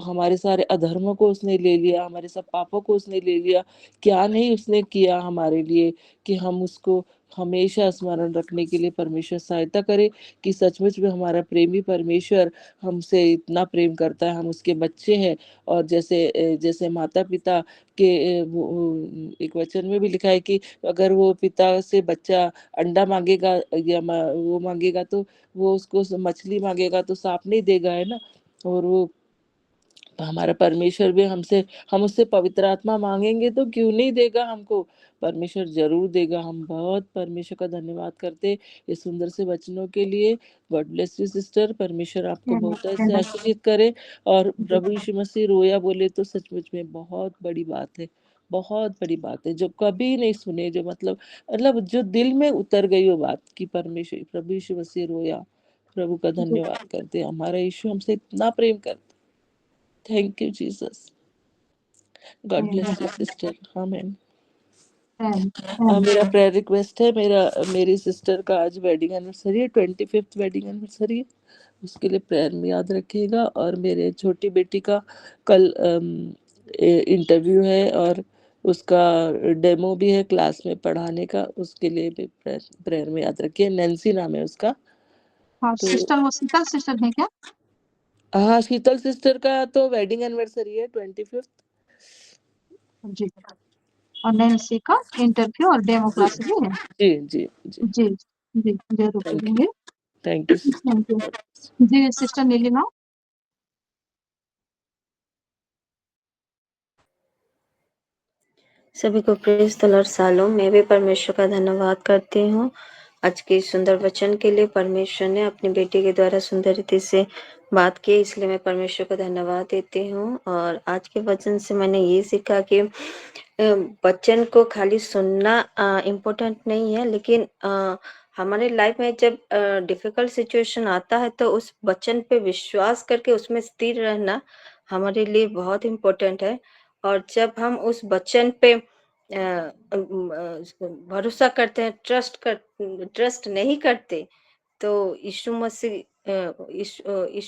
हमारे सारे अधर्मों को उसने ले लिया, हमारे सब पापों को उसने ले लिया। क्या नहीं उसने किया हमारे लिए कि हम उसको हमेशा स्मरण रखने के लिए परमेश्वर सहायता करे कि सचमुच में हमारा प्रेमी परमेश्वर हमसे इतना प्रेम करता है। हम उसके बच्चे हैं। और जैसे माता पिता के एक वचन में भी लिखा है कि अगर वो पिता से बच्चा अंडा मांगेगा या वो मांगेगा तो वो उसको मछली मांगेगा तो सांप नहीं देगा, है ना। और वो हमारा परमेश्वर भी हम उससे पवित्र आत्मा मांगेंगे तो क्यों नहीं देगा हमको, परमेश्वर जरूर देगा। हम बहुत परमेश्वर का धन्यवाद करते इस सुंदर से वचनों के लिए। God bless you sister. परमेश्वर आपको बहुत ऐसे Amen. आशीषित करे। और प्रभु यीशु मसीह रोया बोले तो सचमुच में बहुत बड़ी बात है, बहुत बड़ी बात है जो कभी नहीं सुने, जो मतलब जो दिल में उतर गई वो बात कि परमेश्वर प्रभु यीशु मसीह रोया। प्रभु का धन्यवाद करते। हमारा यीशु हमसे इतना प्रेम करता। Thank you Jesus. God Amen. Bless you sister. आमीन। Amen. Amen. मेरा प्रेयर रिक्वेस्ट है, मेरी सिस्टर का आज वेडिंग एनिवर्सरी है, 25th वेडिंग एनिवर्सरी है। उसके लिए प्रेयर में याद रखिएगा। और मेरे छोटी बेटी का कल इंटरव्यू है और उसका डेमो भी है क्लास में पढ़ाने का, उसके लिए भी प्रेयर में याद रखिए। नैन्सी नाम है उसका। हाँ तो सिस्टर, वो शीतल सिस्टर है क्या? हाँ, शीतल सिस्टर का तो वेडिंग एनिवर्सरी है 25th। जी। और नैन्सी का इंटरव्यू और डेमो क्लास भी है। जी जी जी। जी जी जरूर थैंक करेंगे। You thank you. सिस्टर। जी सिस्टर नीलिमा। सभी को प्रेज द लॉर्ड। शालोम। मैं भी परमेश्वर का धन्यवाद करती हूँ आज के सुंदर वचन के लिए। परमेश्वर ने अपनी बेटी के द्वारा सुंदर रीति से बात की, इसलिए मैं परमेश्वर को धन्यवाद देती हूँ। और आज के वचन से मैंने ये सीखा कि वचन को खाली सुनना इम्पोर्टेंट नहीं है, लेकिन हमारे लाइफ में जब डिफिकल्ट सिचुएशन आता है तो उस वचन पे विश्वास करके उसमें स्थिर रहना हमारे लिए बहुत इम्पोर्टेंट है। और जब हम उस वचन पे भरोसा करते हैं, ट्रस्ट नहीं करते, तो यीशु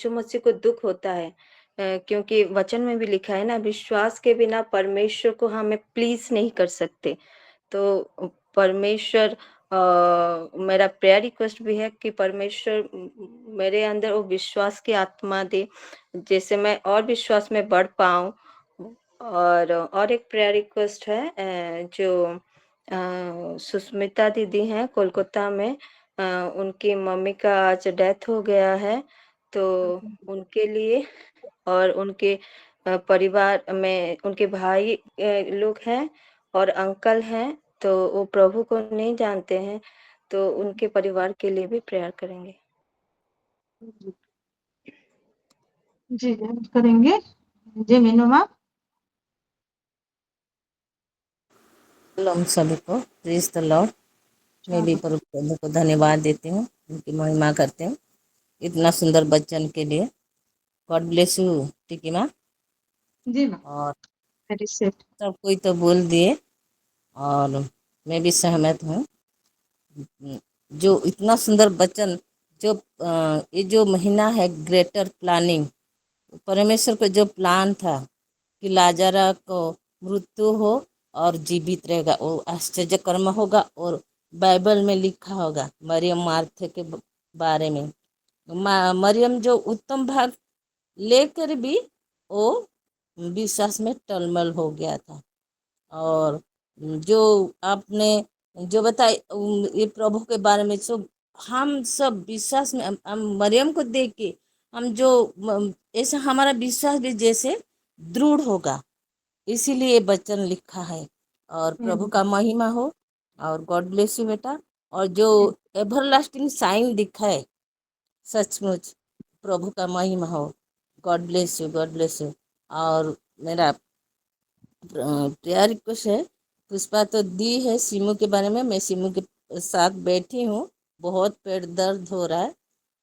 मसीह को दुख होता है। क्योंकि वचन में भी लिखा है ना, विश्वास के बिना परमेश्वर को हमें प्लीज नहीं कर सकते। तो परमेश्वर मेरा प्रेयर रिक्वेस्ट भी है कि परमेश्वर मेरे अंदर वो विश्वास की आत्मा दे, जैसे मैं और विश्वास में बढ़ पाऊं। और एक प्रेयर रिक्वेस्ट है जो सुष्मिता दीदी हैं कोलकाता में, उनकी मम्मी का आज डेथ हो गया है, तो उनके लिए और उनके परिवार में उनके भाई लोग हैं और अंकल हैं, तो वो प्रभु को नहीं जानते हैं, तो उनके परिवार के लिए भी प्रेयर करेंगे। जी जरूर करेंगे। जी मीनू मैम। हम सभी को प्रेज द लॉर्ड। मैं भी प्रभु को धन्यवाद देती हूँ, उनकी महिमा करती हूँ इतना सुंदर बच्चन के लिए। गॉड ब्लेस यू टिकी माँ। जी मैम, और वेरी सेफ। सब कोई तो बोल दिए और मैं भी सहमत हूँ। जो इतना सुंदर वचन, जो ये जो महीना है ग्रेटर प्लानिंग, परमेश्वर का जो प्लान था कि लाजरा को मृत्यु हो और जीवित रहेगा, वो आश्चर्य कर्म होगा और बाइबल में लिखा होगा मरियम मार्थे के बारे में। मरियम जो उत्तम भाग लेकर भी वो विश्वास में टलमल हो गया था। और जो आपने जो बताई ये प्रभु के बारे में, सब हम सब विश्वास में हम मरियम को देख के हम जो ऐसा हमारा विश्वास भी जैसे दृढ़ होगा, इसीलिए वचन लिखा है। और प्रभु का महिमा हो। और गॉड ब्लेस यू बेटा। और जो एवरलास्टिंग साइन दिखा है, सचमुच प्रभु का महिमा हो। God bless you, God bless you. और मेरा प्रेयर रिक्वेस्ट है, पुष्पा तो दी है सिमू के बारे में, मैं सिमू के साथ बैठी हूँ, बहुत पेट दर्द हो रहा है,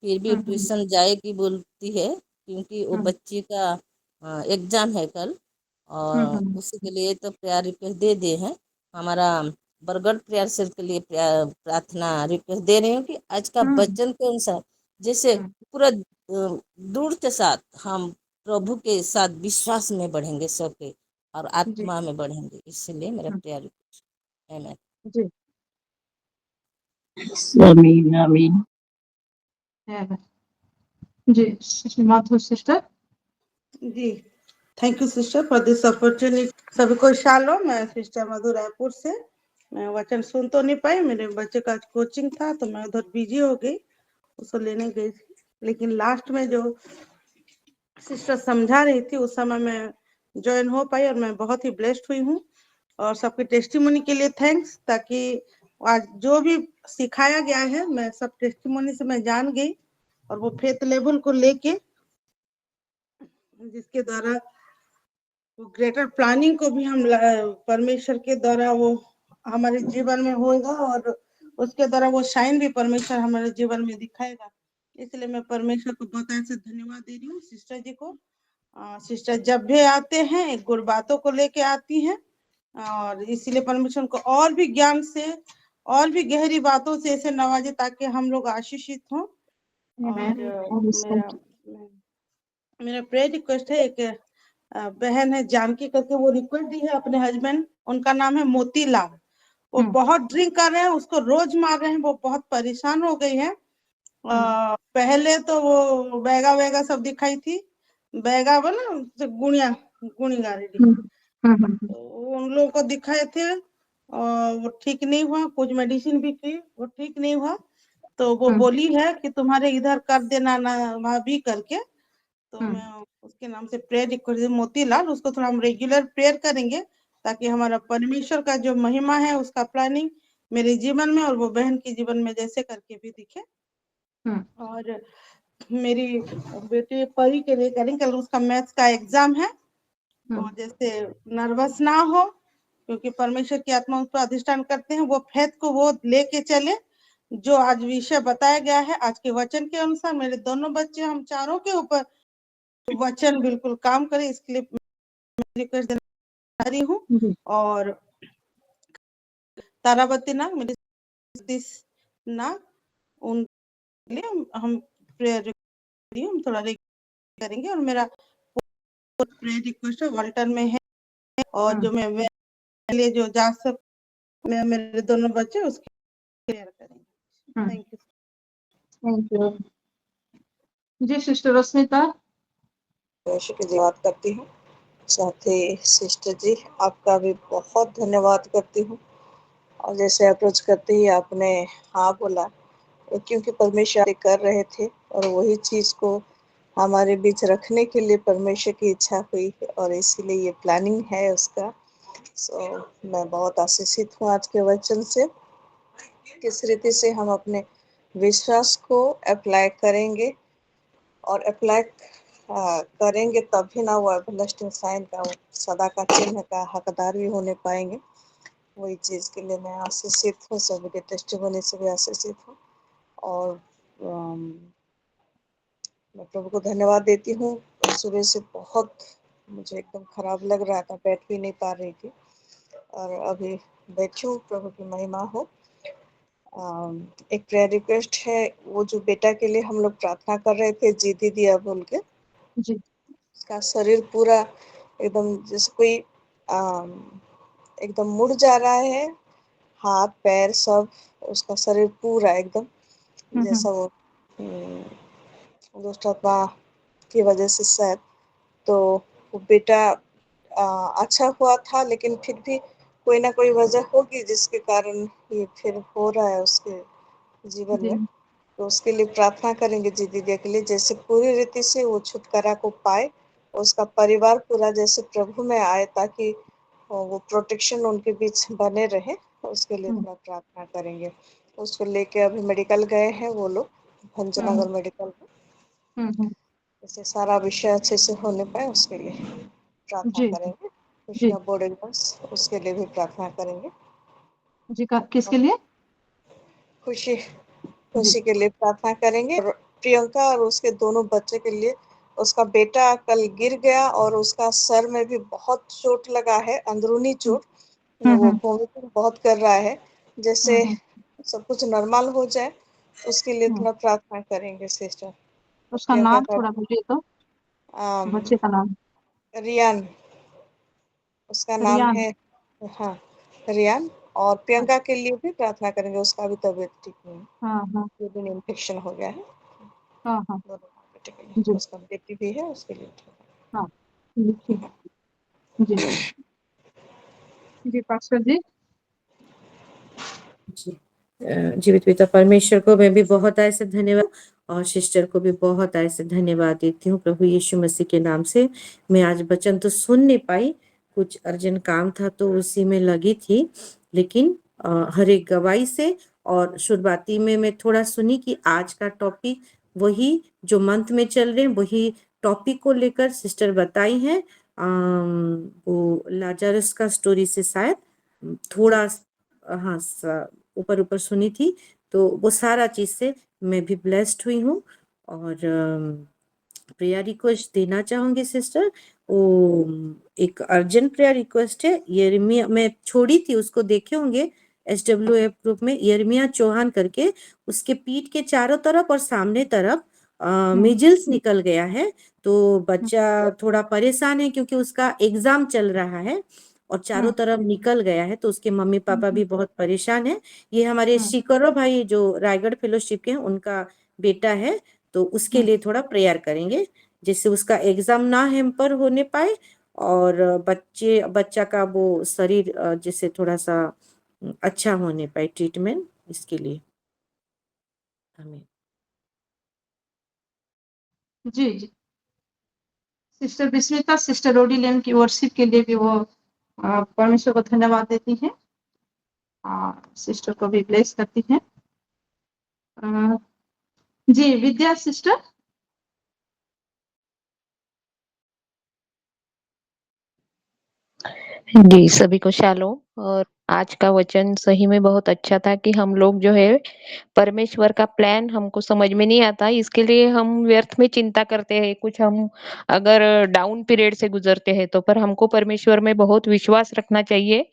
फिर भी ट्यूशन जाएगी बोलती है, क्योंकि वो बच्ची का एग्जाम है कल, और उसी के लिए तो प्रेयर रिक्वेस्ट दे दिए हैं। हमारा बरगढ़ प्रेयर सेल के लिए प्रार्थना रिक्वेस्ट दे रही हूँ कि आज का वचन के अनुसार जैसे पूरा दूर के साथ हम प्रभु के साथ विश्वास में बढ़ेंगे सबके, और आत्मा में बढ़ेंगे, इसलिए मेरा प्रेयर रिक्वेस्ट। आमीन। जी आमीन आमीन। जी माधुर सिस्टर। जी, thank you sister for this opportunity. सभी को शालोम। मैं सिस्टर मधु रायपुर से। मैं वचन सुन तो नहीं पाई, मेरे बच्चे का कोचिंग था तो मैं उधर बिजी हो गई, उसको लेने गई थी। लेकिन लास्ट में जो सिस्टर समझा रही थी उस समय मैं ज्वाइन हो पाई और मैं बहुत ही ब्लेस्ड हुई हूँ। और सबके टेस्टिमोनी के लिए थैंक्स, ताकि आज जो भी सिखाया गया है मैं सब टेस्टिमोनी से मैं जान गई, और वो फेथ लेवल को लेके जिसके द्वारा वो ग्रेटर प्लानिंग को भी हम परमेश्वर के द्वारा वो हमारे जीवन में होगा, और उसके द्वारा वो शाइन भी परमेश्वर हमारे जीवन में दिखाएगा। इसलिए मैं परमेश्वर को बहुत ऐसे धन्यवाद दे रही हूँ सिस्टर जी को। सिस्टर जब भी आते हैं एक गुड बातों को लेके आती हैं, और इसीलिए परमेश्वर को और भी ज्ञान से और भी गहरी बातों से ऐसे नवाजे ताकि हम लोग आशीषित हों। और मेरा प्रेयर रिक्वेस्ट है, एक बहन है जानकी करके, वो रिक्वेस्ट दी है अपने हस्बैंड, उनका नाम है मोतीलाल। वो बहुत ड्रिंक कर रहे हैं, उसको रोज मार रहे हैं, वो बहुत परेशान हो गई है। पहले तो वो बैगा वैगा सब दिखाई थी, बैगा वो ना गुड़िया गुणी गा रही थी, उन लोगों को दिखाए थे और वो ठीक नहीं हुआ। कुछ मेडिसिन भी की, वो ठीक नहीं हुआ, तो वो बोली है कि तुम्हारे इधर कर देना ना वहाँ भी करके। तो मैं उसके नाम से प्रेयर रिक्वेस्ट, मोतीलाल, उसको थोड़ा हम रेगुलर प्रेयर करेंगे ताकि हमारा परमेश्वर का जो महिमा है उसका प्लानिंग मेरे जीवन में और वो बहन के जीवन में जैसे करके भी दिखे। और मेरी बेटी परी के लिए करेंगे, कल उसका मैथ्स का एग्जाम है, और जैसे नर्वस ना हो, क्योंकि परमेश्वर की आत्मा उस पर अधिष्ठान करते हैं, वो फेथ को वो लेके चले जो आज विषय बताया गया है। आज के वचन के अनुसार मेरे दोनों बच्चे, हम चारों के ऊपर वचन बिल्कुल काम करे, इसके लिए मैं रिक्वेस्ट देना रही हूँ। और तारावती नाग, मेरी नाग, उन लिए हम प्रेयर हम थोड़ा करेंगे। और मेरा प्रेयर रिक्वेस्ट वाल्टर में है, और जो मैं लिए जो जा सक मैं मेरे दोनों बच्चे उसके प्रेयर करेंगे। Thank you. थैंक यू जी सिस्टर रश्मिता। धन्यवाद करती हूँ। साथ ही सिस्टर जी आपका भी बहुत धन्यवाद करती हूँ। और जैसे अप्रोच करते ही आपने हाँ बोला, क्योंकि परमेश्वर कर रहे थे और वही चीज को हमारे बीच रखने के लिए परमेश्वर की इच्छा हुई, और इसीलिए ये प्लानिंग है उसका। मैं बहुत आशीषित हूँ आज के वचन से। किस रीति से हम अपने विश्वास को अप्लाई करेंगे, और अप्लाई करेंगे तभी ना वो एवरलास्टिंग साइन का, सदा का चिन्ह का हकदार भी होने पाएंगे। वही चीज के लिए मैं आशीषित हूँ, सभी के टेस्टिमोनी से भी आशीषित हूँ। और मैं प्रभु को धन्यवाद देती हूँ। सुबह से बहुत मुझे एकदम खराब लग रहा था, बैठ भी नहीं पा रही थी और अभी बैठी हूँ। प्रभु की महिमा हो। एक प्रेयर रिक्वेस्ट है, वो जो बेटा के लिए हम लोग प्रार्थना कर रहे थे, जीती दिया बोल के, जी उसका शरीर पूरा एकदम जैसे कोई एकदम मुड़ जा रहा है, हाथ पैर सब, उसका शरीर पूरा एकदम जैसा वो दुष्ट आत्मा की वजह से शायद। तो वो बेटा अच्छा हुआ था, लेकिन फिर भी कोई ना कोई वजह होगी जिसके कारण ये फिर हो रहा है उसके जीवन जी में। तो उसके लिए प्रार्थना करेंगे जी दीदी के लिए, जैसे पूरी रीति से वो छुटकारा को पाए, उसका परिवार पूरा जैसे प्रभु में आए, ताकि वो प्रोटेक्शन उनके बीच बने रहे। उसके लिए थोड़ा प्रार्थना करेंगे। उसको लेके अभी मेडिकल गए हैं वो लोग, भंजनगर मेडिकल में। जैसे सारा विषय अच्छे से होने पाए उसके लिए प्रार्थना जी करेंगे। जी खुशियाँ बोर्ड एग्जाम्स, उसके लिए भी प्रार्थना करेंगे। जी किसके लिए? खुशी जी खुशी के लिए प्रार्थना करेंगे। और प्रियंका और उसके दोनों बच्चे के लिए, उसका बेटा कल गिर गया और उसका सर में भी बहुत चोट लगा है, अंदरूनी चोट। वो वॉमिटिंग बहुत कर रहा है। जैसे सब कुछ नॉर्मल हो जाए, उसके लिए थोड़ा प्रार्थना करेंगे सिस्टर। उसका प्रियंका नाम का थोड़ा बोलिए तो, आम, बच्चे का नाम। रियान उसका नाम रियान। है। हाँ, रियान। और प्रियंका के लिए भी प्रार्थना करेंगे, उसका भी तबीयत ठीक नहीं है, हाँ हाँ यूरिन इन्फेक्शन हो गया है। हाँ हाँ दोनों बेटे के लिए, जी उसका बेटी भी है, उसके लिए हाँ जी जी जी पास्टर जी। जी जीवित पिता परमेश्वर को मैं भी बहुत आय से धन्यवाद और सिस्टर को भी बहुत आय से धन्यवाद देती हूँ प्रभु यीशु मसीह के नाम से। मैं आज वचन तो सुन नहीं पाई, कुछ अर्जेंट काम था तो उसी में लगी थी, लेकिन हर एक गवाही से और शुरुआती में मैं थोड़ा सुनी कि आज का टॉपिक वही जो मंथ में चल रहे हैं वही टॉपिक को लेकर सिस्टर बताई हैं। वो लाजरस का स्टोरी से शायद थोड़ा हाँ ऊपर ऊपर सुनी थी, तो वो सारा चीज से मैं भी ब्लेस्ड हुई हूँ। और प्रेयर रिक्वेस्ट देना चाहूंगी सिस्टर। वो एक अर्जेंट प्रेयर रिक्वेस्ट है, यिर्मयाह मैं छोड़ी थी, उसको देखे होंगे SWF ग्रुप में, यिर्मयाह चौहान करके, उसके पीठ के चारों तरफ और सामने तरफ मिजल्स निकल गया है। तो बच्चा थोड़ा परेशान है क्योंकि उसका एग्जाम चल रहा है और चारों तरफ निकल गया है, तो उसके मम्मी पापा भी बहुत परेशान है। ये हमारे शिकरो भाई जो रायगढ़ फेलोशिप के हैं उनका बेटा है, तो उसके लिए थोड़ा प्रेयर करेंगे जिससे उसका एग्जाम ना हैम्पर होने पाए और बच्चा का वो शरीर जिससे थोड़ा सा अच्छा होने पाए ट्रीटमेंट, इसके लिए हमें। जी जी सिस्टर विस्मिता, सिस्टर रोडी लेन की वर्शिप के लिए भी वो परमेश्वर को धन्यवाद देती हैं, सिस्टर को भी ब्लेस करती हैं। जी विद्या सिस्टर। जी, सभी को शालोम। और आज का वचन सही में बहुत अच्छा था कि हम लोग जो है परमेश्वर का प्लान हमको समझ में नहीं आता, इसके लिए हम व्यर्थ में चिंता करते हैं। कुछ हम अगर डाउन पीरियड से गुजरते हैं तो, पर हमको परमेश्वर में बहुत विश्वास रखना चाहिए।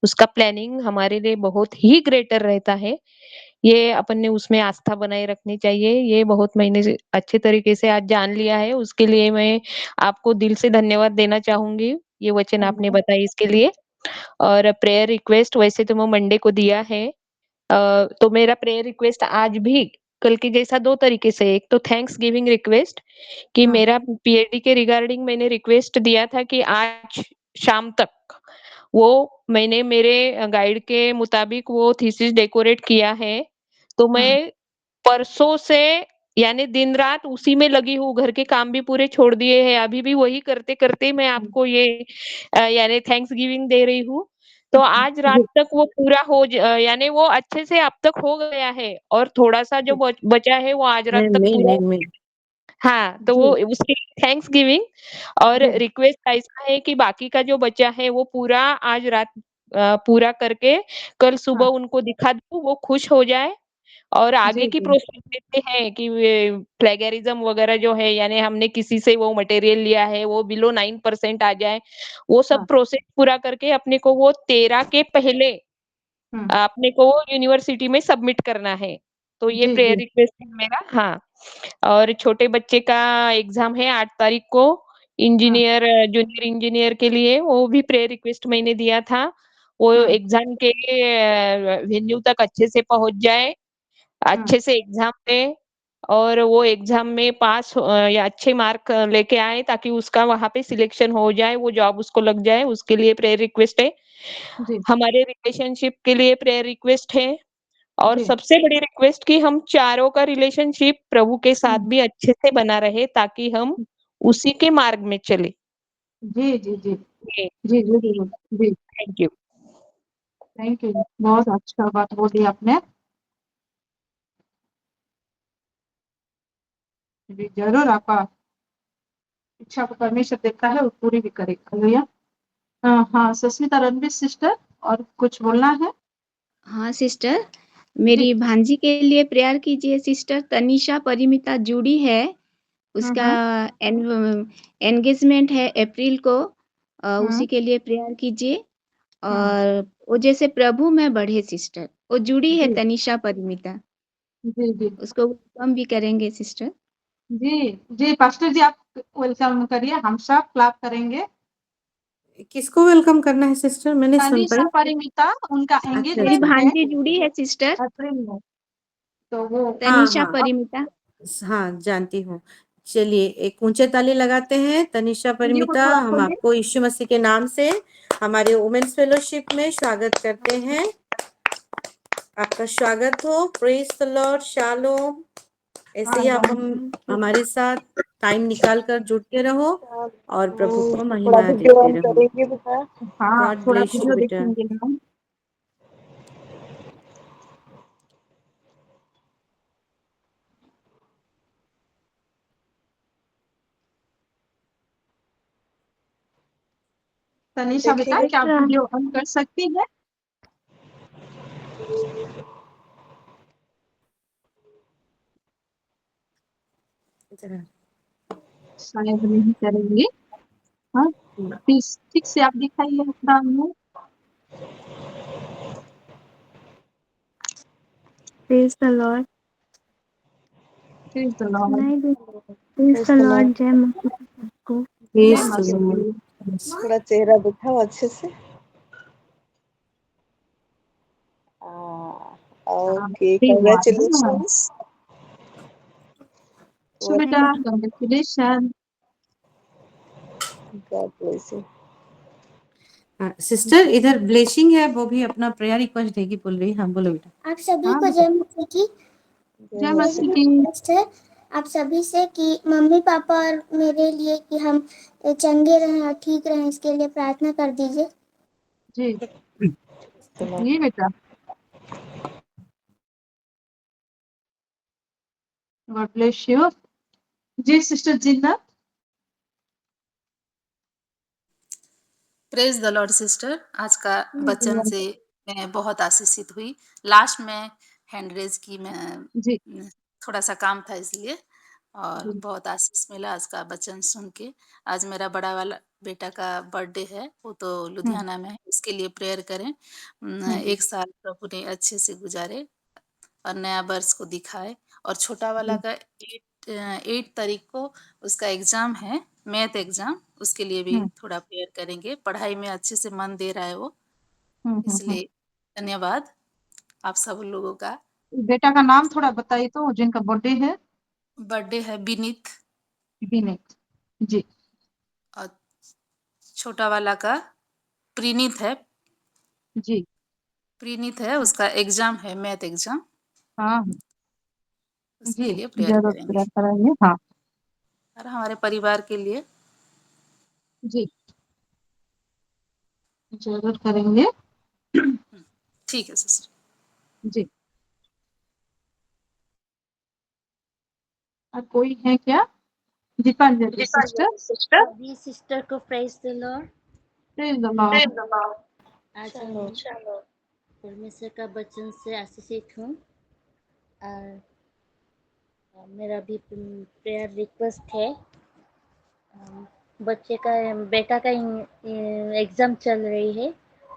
उसका प्लानिंग हमारे लिए बहुत ही ग्रेटर रहता है। ये अपन ने उसमें आस्था बनाए रखनी चाहिए। ये बहुत मैंने से अच्छे तरीके से आज जान लिया है, उसके लिए मैं आपको दिल से धन्यवाद देना चाहूँगी। ये वचन आपने बताए इसके लिए। और प्रेयर रिक्वेस्ट वैसे तो मैं मंडे को दिया है। तो मेरा प्रेयर रिक्वेस्ट आज भी कल के जैसा 2 तरीके से, एक तो थैंक्स गिविंग रिक्वेस्ट कि मेरा पीएचडी के रिगार्डिंग मैंने रिक्वेस्ट दिया था कि आज शाम तक वो मैंने मेरे गाइड के मुताबिक वो थीसिस डेकोरेट किया है। तो मैं परसों से यानी दिन-रात उसी में लगी हूँ, घर के काम भी पूरे छोड़ दिए हैं। अभी भी वही करते-करते मैं आपको ये यानी थैंक्स गिविंग दे रही हूँ। तो आज रात तक वो पूरा यानी वो अच्छे से अब तक हो गया है और थोड़ा-सा जो बचा है वो आज रात तक पूरा हाँ, तो वो उसकी थैंक्स गिविंग और रिक्वेस्ट ऐसा है कि बाकी का जो बचा है वो पूरा आज रात पूरा करके कल सुबह उनको दिखा दूँ, वो खुश हो जाए और आगे जी की जी प्रोसेस देखते हैं कि प्लेगरिज्म वगैरह जो है यानी हमने किसी से वो मटेरियल लिया है वो बिलो 9% आ जाए, वो सब हाँ प्रोसेस पूरा करके अपने को वो 13 के पहले हम्म आपने को यूनिवर्सिटी में सबमिट करना है। तो ये जी प्रेयर जी रिक्वेस्ट है मेरा। हाँ, और छोटे बच्चे का एग्ज़ाम है 8 तारीख को, हाँ जूनियर इंजीनियर के लिए, वो भी प्रेयर रिक्वेस्ट मैंने दिया था। वो हाँ एग्ज़ाम के वेन्यू तक अच्छे से पहुँच जाए, हाँ अच्छे से एग्ज़ाम दे और वो एग्ज़ाम में पास या अच्छे मार्क लेके आए ताकि उसका वहाँ पे सिलेक्शन हो जाए, वो जॉब उसको लग जाए, उसके लिए प्रेयर रिक्वेस्ट है। जी हमारे रिलेशनशिप के लिए प्रेयर रिक्वेस्ट है और जी सबसे बड़ी रिक्वेस्ट कि हम चारों का रिलेशनशिप प्रभु के साथ हम्म भी अच्छे से बना रहे ताकि हम उसी के मार्ग में चले। जी जी जी जी, जी जी जरूर जी थैंक यू। थैंक यू बहुत अच्छा बात बोली आपने। जी जरूर आपका इच्छा को परमेश्वर देखता है और पूरी भी करेगा। हालेलुया। हाँ सुष्मिता रणवीर सिस्टर और कुछ बोलना है? हाँ सिस्टर, जी मेरी भांजी के लिए प्रेयर कीजिए सिस्टर। तनिषा परिमिता जुड़ी है, उसका हम्म एंगेजमेंट है अप्रैल को। हम्म उसी के लिए प्रेयर कीजिए हम्म और वो जैसे प्रभु में बढ़े सिस्टर। वो जुड़ी है जी तनिषा परिमिता, जी जी उसको वेलकम भी करेंगे सिस्टर। जी जी पास्टर जी आप वेलकम करिए, हम सब क्लैप करेंगे। किसको वेलकम करना है सिस्टर, मैं नहीं सुन तनिषा पाई। परिमिता उनका अच्छा मेरी अच्छा, एंगेजमेंट है भांजी जुड़ी है सिस्टर, अप्रैल में, तो वो हाँ तनिषा हाँ परिमिता। हाँ जानती हूँ। चलिए एक ऊंचे ताली लगाते हैं। तनिषा वीडियो को परिमिता, थोड़ा हम खोलिए। आपको यीशु मसीह के नाम से हमारे वुमेन्स फेलोशिप में स्वागत करते हैं। आपका स्वागत हो। Praise the lord, shalom. ऐसे हाँ ही आप थैंक यू। हमारे साथ टाइम निकाल कर जुड़ते रहो और प्रभु तो को थोड़ा महिमा वीडियो देते ऑन रहो। करेंगे बेटा। हाँ गॉड थोड़ा ब्लेस यू वीडियो बेटा। देखेंगे हम। तनिषा बेटा देखेंगे। क्या आप वीडियो ऑन कर सकती है? शायद नहीं करेंगे। हाँ प्लीज ठीक से आप दिखाइए अपना मुंह। Praise the Lord. Please the Lord. नहीं भी praise praise the the Lord. Lord. जय मसीह को। जय प्रेज द मसीह। लॉर्ड। थोड़ा चेहरा दिखाओ अच्छे से। ओके, अरे वाह कंग्रेचुलेशंस। बेटा congratulation. God bless you. Sister इधर ब्लेसिंग है, वो भी अपना प्रेयर रिक्वेस्ट देगी बोल रही है। हाँ बोलो बेटा। आप सभी हाँ को बेटा जय मसीह की। जय मेरी मसीह की। रिक्वेस्ट है आप सभी से कि मम्मी पापा और मेरे लिए कि हम चंगे रहें और ठीक रहें, इसके लिए प्रार्थना कर दीजिए। जी जी बेटा गॉड ब्लेस यू। जी sister Jinnat. Praise the Lord sister. आज का वचन से मैं बहुत आशीषित हुई। लास्ट में हैंड रेज की, जी मैं थोड़ा सा काम था इसलिए, और बहुत आशीष मिला आज का वचन सुन के। आज मेरा बड़ा वाला बेटा का बर्थडे है, वो तो लुधियाना में है, उसके लिए प्रेयर करें। एक साल प्रभु ने अच्छे से गुजारे और नया वर्ष को दिखाए। और छोटा वाला का 8 तारीख को उसका एग्जाम है, मैथ एग्जाम, उसके लिए भी थोड़ा प्रेयर करेंगे। पढ़ाई में अच्छे से मन दे रहा है वो, इसलिए धन्यवाद आप सब लोगों का। बेटा का नाम थोड़ा बताइए तो जिनका बर्थडे है। बर्थडे है विनीत, विनीत जी। और छोटा वाला का प्रीनीत है। जी प्रीनीत है, उसका एग्जाम है मैथ एग्जाम, हाँ उसके जी लिए प्रेयर जरूर करेंगे। प्रेयर करेंगे। हाँ और हमारे परिवार के लिए जी जरूर करेंगे। ठीक है सिस्टर। जी और कोई है क्या? दीपांजलि सिस्टर। सभी सिस्टर को praise the Lord. Praise the Lord. आज हम परमेश्वर का वचन से आशीषित हूँ। और मेरा भी प्रेयर रिक्वेस्ट है। बेटा का एग्ज़ाम चल रही है,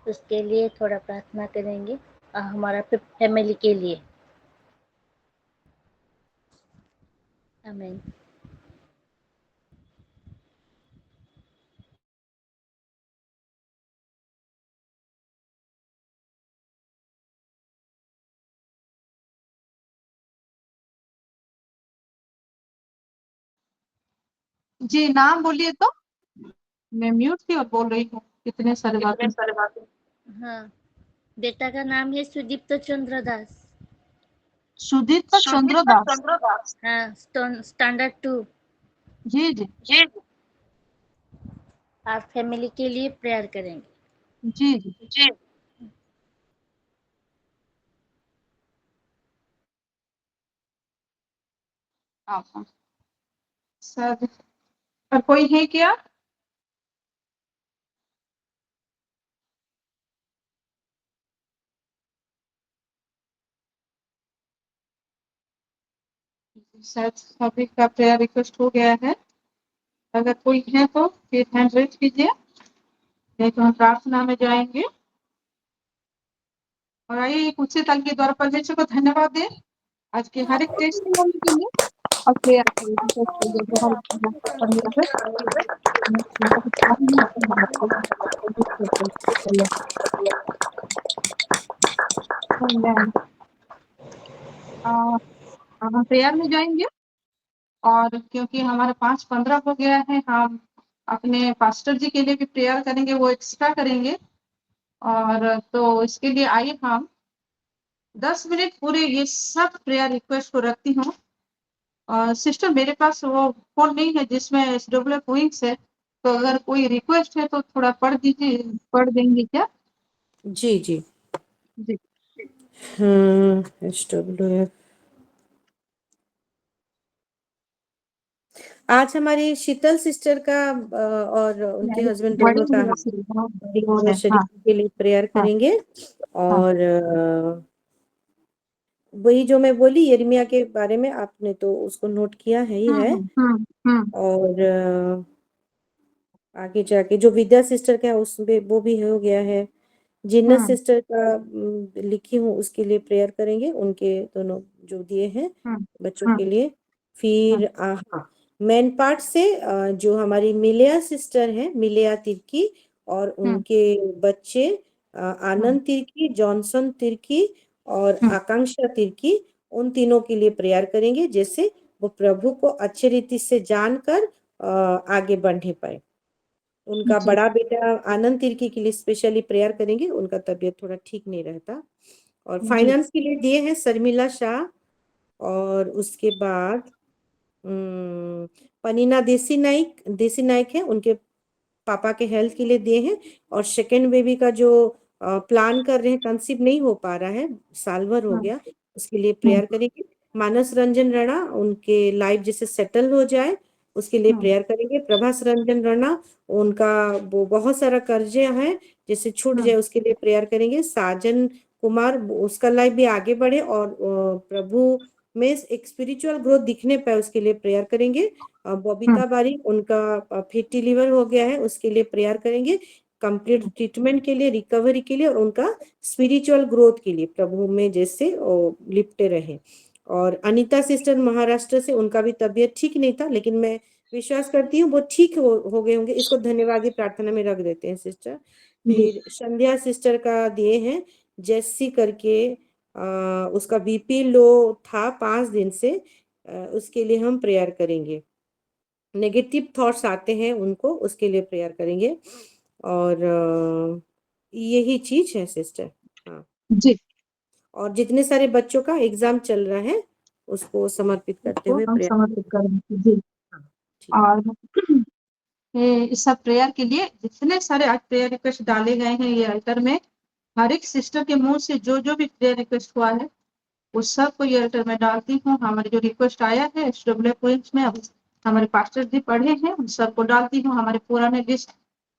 उसके लिए थोड़ा प्रार्थना करेंगे और हमारा फैमिली के लिए। आमीन। जी नाम बोलिए तो। मैं म्यूट थी और बोल रही हूँ कितने सारे बातें। हाँ, बेटा का नाम है सुदीप्त चंद्र दास। सुदीप्त चंद्र दास। हाँ, स्टैंडर्ड 2। जी जी आप फैमिली के लिए प्रेयर करेंगे। जी जी। जी। हाँ सर, और कोई है क्या? शायद सभी का प्रेयर रिक्वेस्ट हो गया है। अगर कोई है तो फिर हैंड रेज कीजिए, नहीं तो हम प्रार्थना में जाएंगे। और आइए एक उच्च तल के द्वारा परमेश्वर को धन्यवाद दें आज के हर एक टेस्टिमोनी के लिए और प्रेयर हम प्रेयर में जाएंगे। और क्योंकि हमारे 5:15 हो गया है, हम अपने पास्टर जी के लिए भी प्रेयर करेंगे, वो एक्स्ट्रा करेंगे। और तो इसके लिए आइए हम 10 मिनट पूरे ये सब प्रेयर रिक्वेस्ट को रखती हूँ। सिस्टर मेरे पास वो फोन नहीं है जिसमें SW क्वींस है, तो अगर कोई रिक्वेस्ट है तो थोड़ा पढ़ दीजिए, पढ़ देंगे क्या? जी जी। जी SWF आज हमारी शीतल सिस्टर का और उनके हस्बैंड दोनों का एनिवर्सरी हाँ के लिए प्रेयर हाँ करेंगे। हाँ और वही जो मैं बोली यिर्मयाह के बारे में, आपने तो उसको नोट किया है ही है। और आगे जाके जो विद्या सिस्टर का है उसमें वो भी हो गया है। जिन्नत सिस्टर का लिखी हूँ उसके लिए प्रेयर करेंगे, उनके दोनों जो दिए हैं बच्चों के लिए। फिर हाँ, मेन पार्ट से जो हमारी मिलिया सिस्टर है, मिलिया तिर्की और उनके बच्चे आनंद तिर्की, जॉनसन तिर्की और आकांक्षा तिर्की, उन तीनों के लिए प्रेयर करेंगे, जैसे वो प्रभु को अच्छे रीति से जानकर आगे बढ़ने पाए। उनका बड़ा बेटा आनंद तिर्की के लिए स्पेशली प्रेयर करेंगे, उनका तबीयत थोड़ा ठीक नहीं रहता। और फाइनेंस के लिए दिए हैं शर्मिला शाह। और उसके बाद पनीना देसी नाइक है, उनके पापा के हेल्थ के लिए दिए हैं। और सेकेंड बेबी का जो प्लान कर रहे हैं, कंसीव नहीं हो पा रहा है, साल भर हो गया, उसके लिए प्रेयर करेंगे। मानस रंजन राणा, उनके लाइफ जैसे सेटल हो जाए उसके लिए प्रेयर करेंगे। प्रभास रंजन राणा, उनका वो बहुत सारा कर्जे हैं जैसे छूट जाए, उसके लिए प्रेयर करेंगे। साजन कुमार, उसका लाइफ भी आगे बढ़े और प्रभु में एक स्पिरिचुअल ग्रोथ दिखने पाए, उसके लिए प्रेयर करेंगे। बबीता बारिक, उनका फैटी लिवर हो गया है, उसके लिए प्रेयर करेंगे। कंप्लीट ट्रीटमेंट के लिए, रिकवरी के लिए और उनका स्पिरिचुअल ग्रोथ के लिए प्रभु में जैसे लिपटे रहे। और अनीता सिस्टर महाराष्ट्र से, उनका भी तबीयत ठीक नहीं था, लेकिन मैं विश्वास करती हूँ वो ठीक हो गए होंगे। इसको धन्यवादी प्रार्थना में रख देते हैं सिस्टर। फिर संध्या सिस्टर का दिए हैं जैसी करके, उसका बीपी लो था 5 दिन से, उसके लिए हम प्रेयर करेंगे। नेगेटिव थॉट्स आते हैं उनको, उसके लिए प्रेयर करेंगे। और यही चीज है सिस्टर। हाँ जी। और जितने सारे बच्चों का एग्जाम चल रहा है उसको समर्पित करते हुए हम प्रेयर। समर्पित करेंगे। जी। ठीक। और इस सब प्रेयर के लिए जितने सारे आज प्रेयर रिक्वेस्ट डाले गए हैं ये अल्टर में, हर एक सिस्टर के मुंह से जो जो भी प्रेयर रिक्वेस्ट हुआ है उस सब को ये अल्टर में डालती हूँ। हमारे जो रिक्वेस्ट आया है SW क्वींस में, अब हमारे पास्टर जी पढ़े हैं, उन सबको डालती हूँ। हमारे पुराने लिस्ट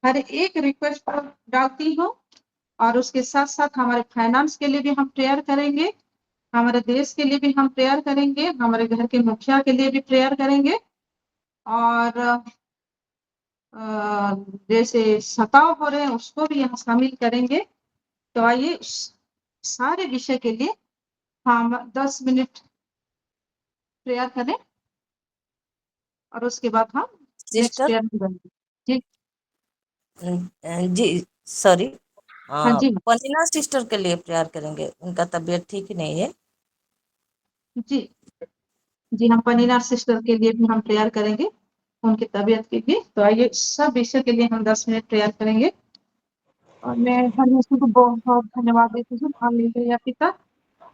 हर एक रिक्वेस्ट को डालती हूँ। और उसके साथ साथ हमारे फाइनेंस के लिए भी हम प्रेयर करेंगे। हमारे देश के लिए भी हम प्रेयर करेंगे, हमारे घर के मुखिया के लिए भी प्रेयर करेंगे और जैसे सताव हो रहे हैं उसको भी यहाँ शामिल करेंगे। तो आइए सारे विषय के लिए हम 10 मिनट प्रेयर करें और उसके बाद हम नेक्स्ट सिस्टर प्रेयर में जाएंगे। जी जी सॉरी हाँ जी पनीना सिस्टर के लिए प्रेयर करेंगे, उनका तबीयत ठीक नहीं है। जी जी हम पनीना सिस्टर के लिए भी हम प्रेयर करेंगे, उनकी तबीयत के लिए। तो आइए सब विषय के लिए हम 10 मिनट प्रेयर करेंगे और मैं हर यीशु को बहुत बहुत धन्यवाद देती हूँ। हालेलुया पिता,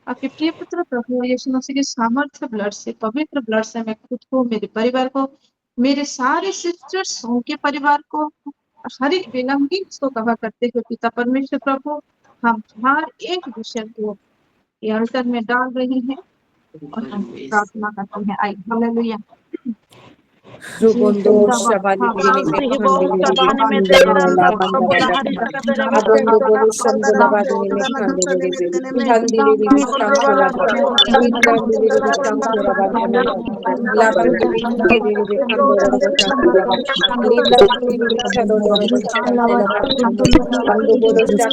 आपके प्रिय पुत्र प्रभु यीशु मसीह के सामर्थ्य ब्लड से, पवित्र ब्लड से मैं खुद को, मेरे परिवार को, मेरे सारे सिस्टर्स, उनके परिवार को, हर एक विलंबित को कवर करते हुए पिता परमेश्वर प्रभु, हम हर एक विषय को ये अल्टर में डाल रही हैं और हम प्रार्थना करते हैं। आई हालेलुया। Rubondo जिंदाबाद। Shabali हाँ Giri Ribo Mekhandeli Shabane Bikhandela Medeira Labandara Kabula Daka Harisa Bere Abondo Bere Bolo Kabala Shambola जिंदाबाद। Badini Bala Mekhandeli Hasane Mene Me Bikhandeli Kabala Bikhandela Ba Bala Likhandeli Bikhandela Badini Labandeli Bikhandeli Bikhandela Bikhandela Ba Lidandeli Bikhandela Bikhandela Ba Ando Bolo Shabali Bikhandela Bikhandela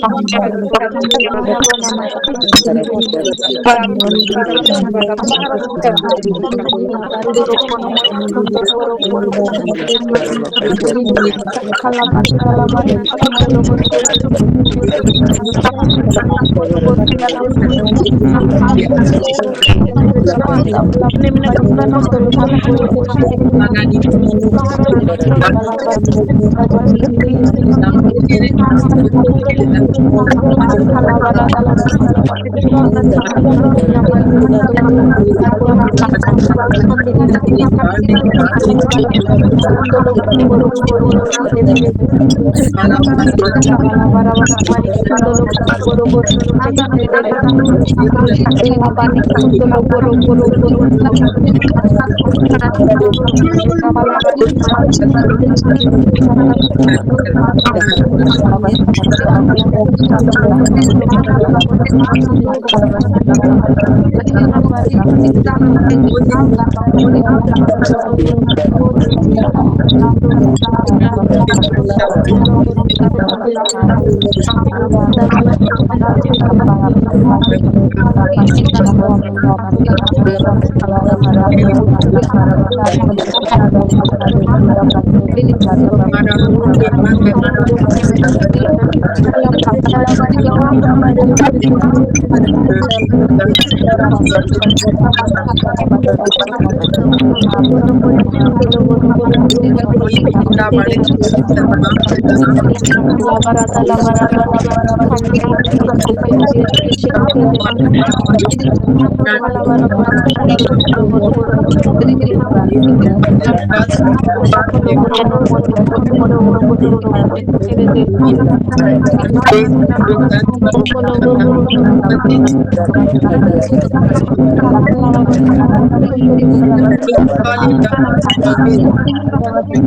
Ba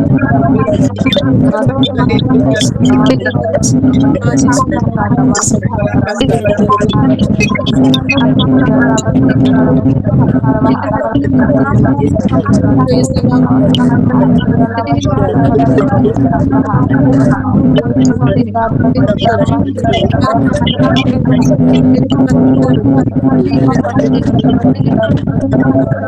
Labandeli Bikhandela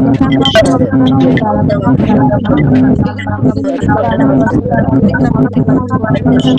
Bikhandeli Bikhandela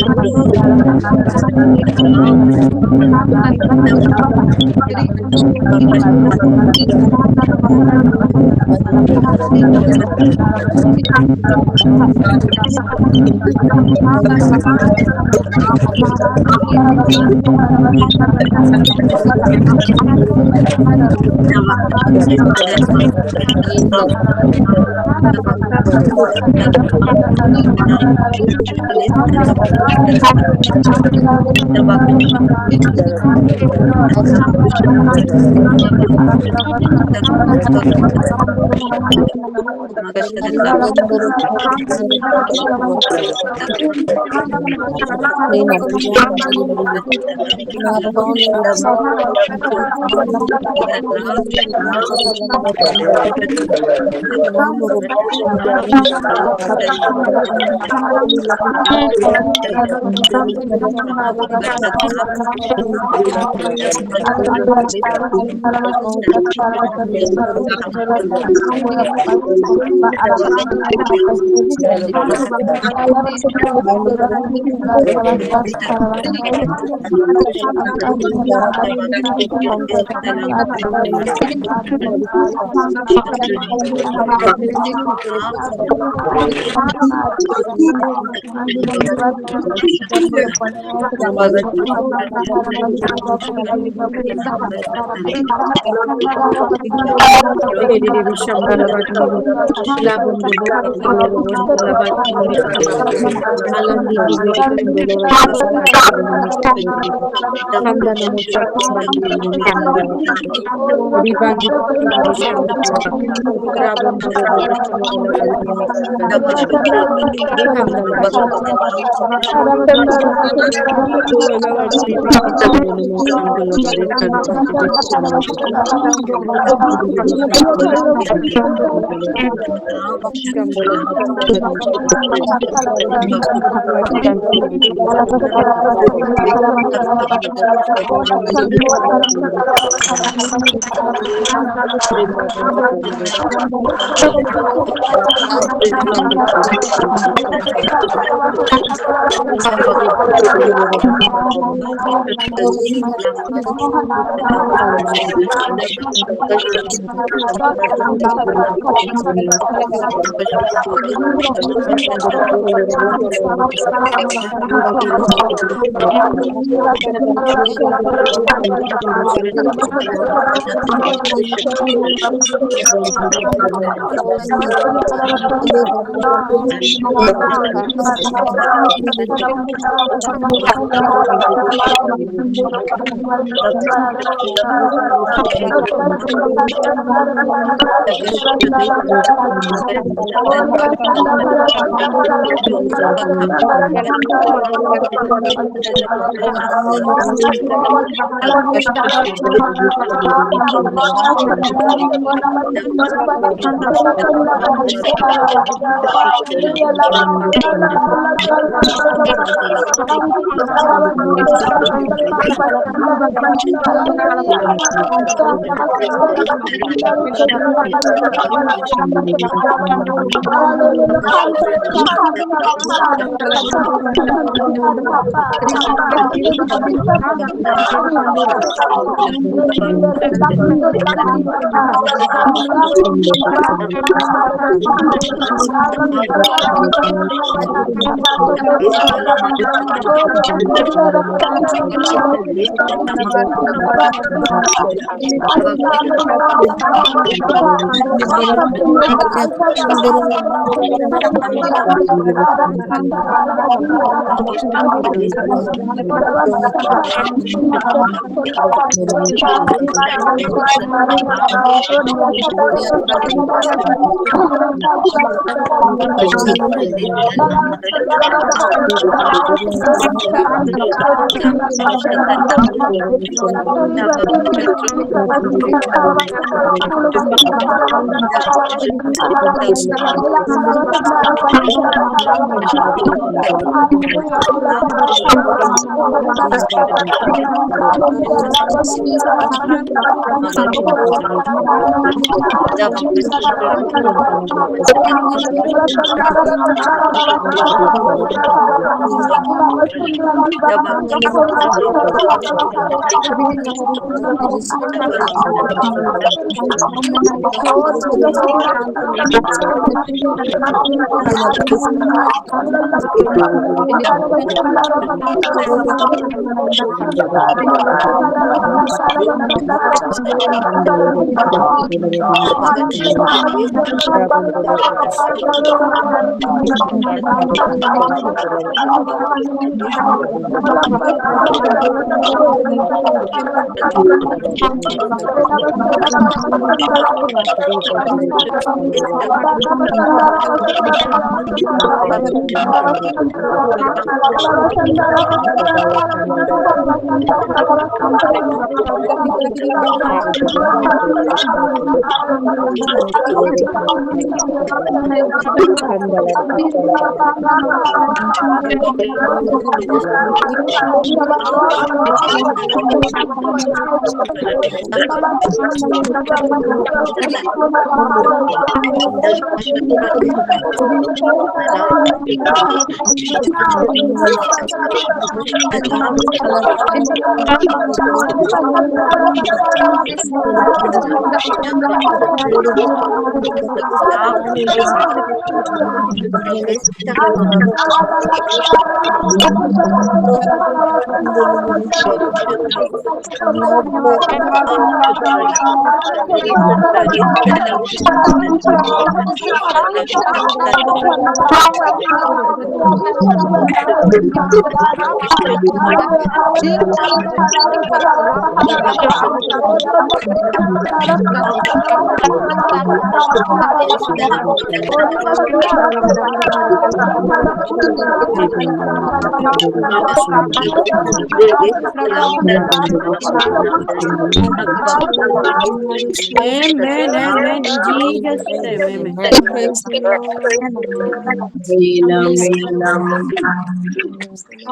Amen, amen. In Jesus' name, amen. Praise the Lord.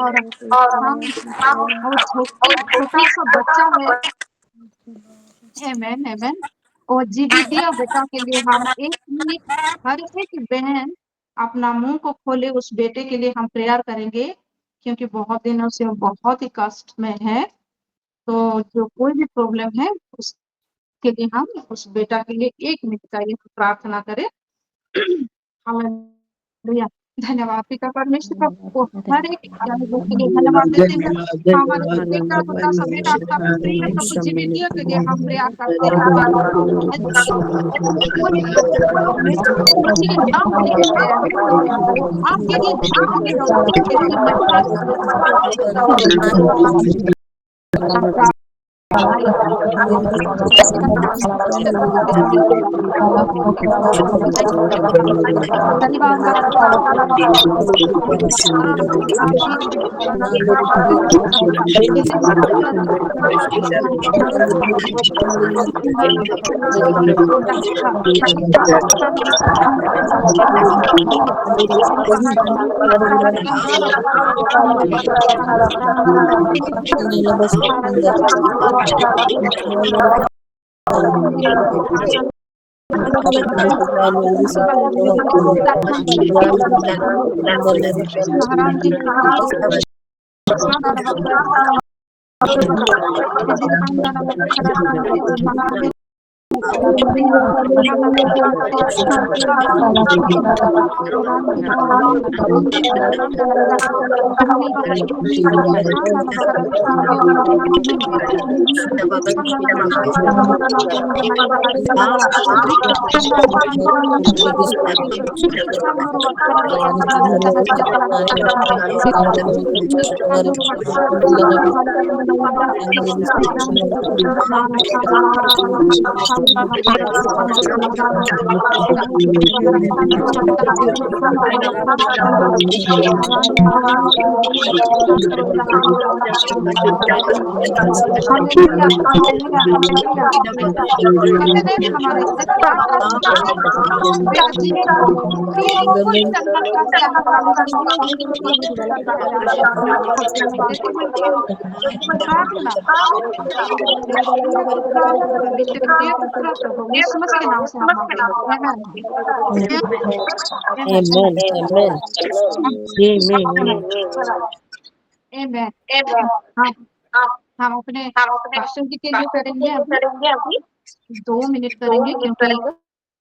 और हम और छोटा सा बच्चा है, आमेन आमेन। और जीवितिया बेटा के लिए हम 1 मिनट हर एक बहन अपना मुंह को खोले, उस बेटे के लिए हम प्रेयर करेंगे, क्योंकि बहुत दिनों से वो बहुत ही कष्ट में है। तो जो कोई भी प्रॉब्लम है उसके लिए हम उस बेटा के लिए 1 मिनट का ये प्रार्थना करें। हालेलुया। धन्यवाद पिता परमेश्वर को हर एक के लिए धन्यवाद देते हैं। हमारे बेटा छोटा सा बेटा आपका प्रिय प्रभु जीवितिया के लिए हम प्रेयर करते हैं। किसी के नाम के लिए प्रेयर करते हैं, आपके लिए जीवित रहो, तेरी महिमा हमारे के नाम से हम मांगते हैं। हम अपने पास्टर जी के लिए करेंगे अभी 2 मिनट करेंगे, क्योंकि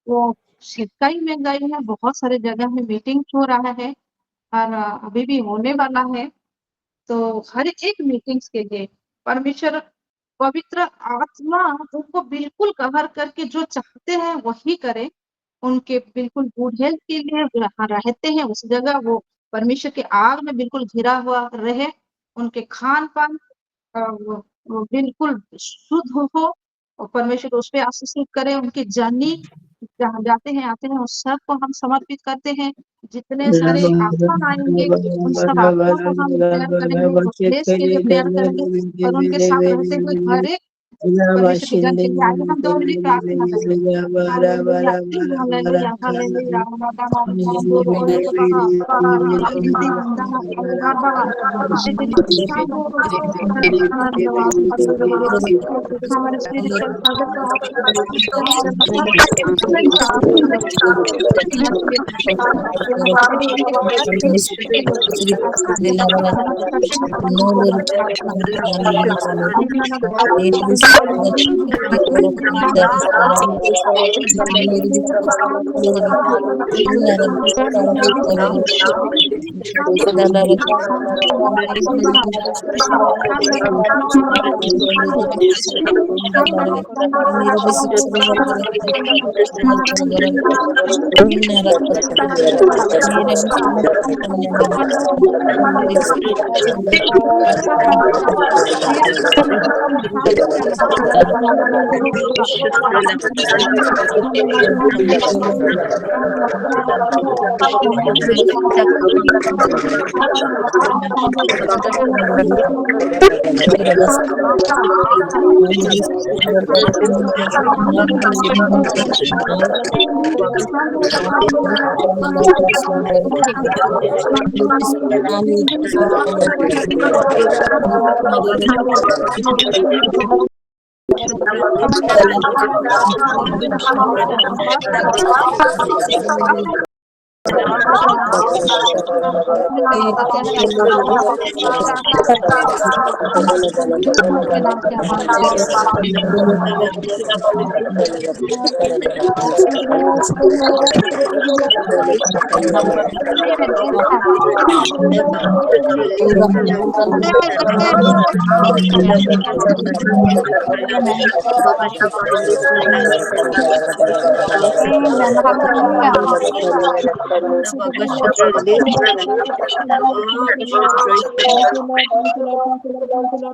वो सिकाई में गए हैं, बहुत सारे जगह में मीटिंग हो रहा है और अभी भी होने वाला है। तो हर एक मीटिंग्स के लिए परमेश्वर पवित्र आत्मा उनको बिल्कुल कवर करके जो चाहते हैं वही करे। उनके बिल्कुल गुड हेल्थ के लिए जहाँ रहते हैं उस जगह वो परमेश्वर के आग में बिल्कुल घिरा हुआ रहे। उनके खान पान वो बिल्कुल शुद्ध हो और परमेश्वर उस पे आशीषित करे। उनकी जर्नी जहाँ जाते हैं आते हैं उस सबको हम समर्पित करते हैं। जितने सारे आत्मा आएंगे उन सब आत्मा को हम प्रेयर करेंगे, वो देश के लिए प्रेयर करेंगे और उनके साथ रहते हुए हर एक परमेश्वर के जन के लिए। आइए हम 2 मिनट प्रार्थना करेंगे। Hallelujah, hallelujah, hallelujah. हमारे स्पिरिचुअल फादर को आप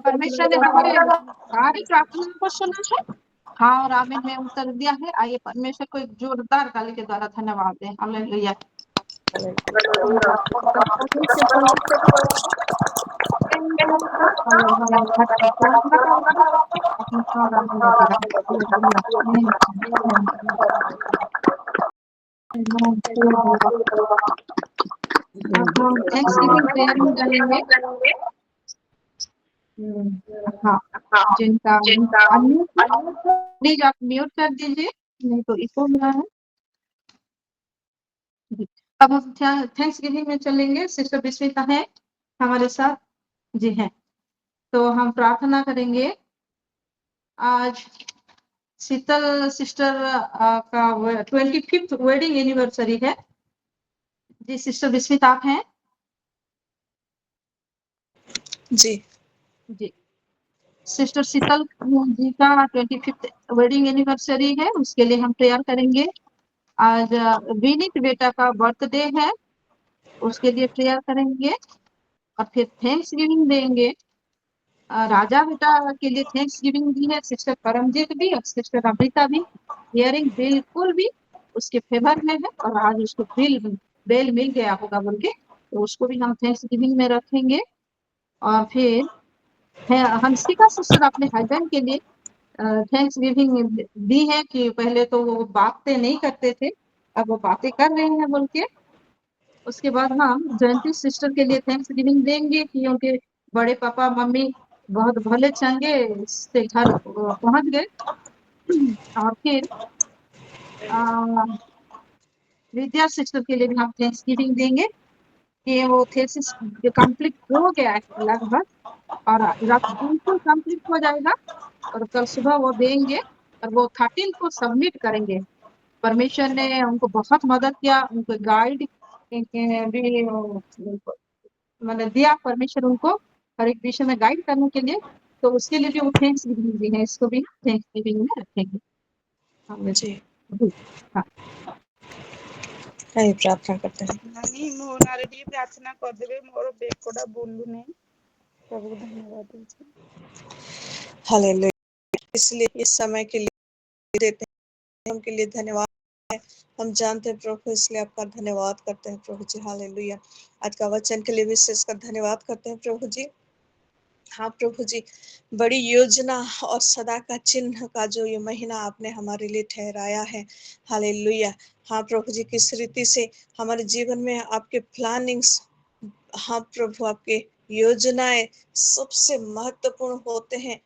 परमेश्वर ने हमारे सारी प्रार्थना को सुना है, हाँ और आमीन में उत्तर दिया है। आइए परमेश्वर को एक जोरदार ताली के द्वारा धन्यवाद दें। हालेलुया। थैंक्सगिविंग प्रेयर में जानेंगे। हाँ, जिनका प्लीज आप म्यूट कर दीजिए, नहीं तो इको हो रहा है। अब हम थैंक्सगिविंग में चलेंगे। सिस्टर विस्मिता है हमारे साथ, जी हैं, तो हम प्रार्थना करेंगे। आज शीतल सिस्टर का 25th वेडिंग एनिवर्सरी है। जी सिस्टर विस्मिता आप हैं? जी जी, सिस्टर शीतल जी का 25th वेडिंग एनिवर्सरी है, उसके लिए हम प्रेयर करेंगे। आज विनीत बेटा का बर्थडे है, उसके लिए प्रेयर करेंगे और फिर थैंक्स गिविंग देंगे। राजा बेटा के लिए थैंक्स गिविंग दी है, सिस्टर परमजीत भी और सिस्टर अमृता भी। हियरिंग बिल्कुल भी उसके फेवर में है और आज उसको बेल मिल गया होगा बोल के, तो उसको भी हम थैंक्स गिविंग में रखेंगे। और फिर हंसिका सिस्टर अपने हस्बैंड के लिए थैंक्स गिविंग दी है कि पहले तो वो बातें नहीं करते थे, अब वो बातें कर रहे हैं बोल के। उसके बाद हम जयंती सिस्टर के लिए थैंक्स गिविंग देंगे कि उनके बड़े पापा मम्मी बहुत भले चंगे से घर पहुंच गए। और फिर विद्या सिस्टर के लिए भी हम थैंक्स गिविंग देंगे कि वो थेसिस कंप्लीट हो गया है लगभग, और बिल्कुल कंप्लीट हो जाएगा और कल सुबह वो देंगे और वो 13 को सबमिट करेंगे। परमेश्वर ने उनको बहुत मदद किया, उनको गाइड भी मैंने दिया परमेश्वर उनको हर एक विषय में गाइड करने के लिए, तो उसके लिए भी वो थैंक्स गिविंग भी है, इसको भी थैंक्स गिविंग में रखेंगे। जी हाँ प्रार्थना करते हैं। नानी मोहनारे लिए प्रार्थना कर देवे, मोर बेकोड़ा बोलू नहीं। प्रभु धन्यवाद दीजिए। हालेलुया, इसलिए इस समय के लिए देते हैं, उनके लिए धन्यवाद हम जानते हैं प्रभु, इसलिए आपका धन्यवाद करते हैं प्रभु जी। हालेलुया। आज का वचन के लिए विशेष कर धन्यवाद करते हैं प्रभु जी। हाँ प्रभु जी, बड़ी योजना और सदा का चिन्ह का जो ये महीना आपने हमारे लिए ठहराया है, हालेलुया। हाँ प्रभु जी, किस रीति से हमारे जीवन में आपके प्लानिंग्स, हाँ प्रभु, आपके योजनाएं सबसे महत्वपूर्ण होते हैं,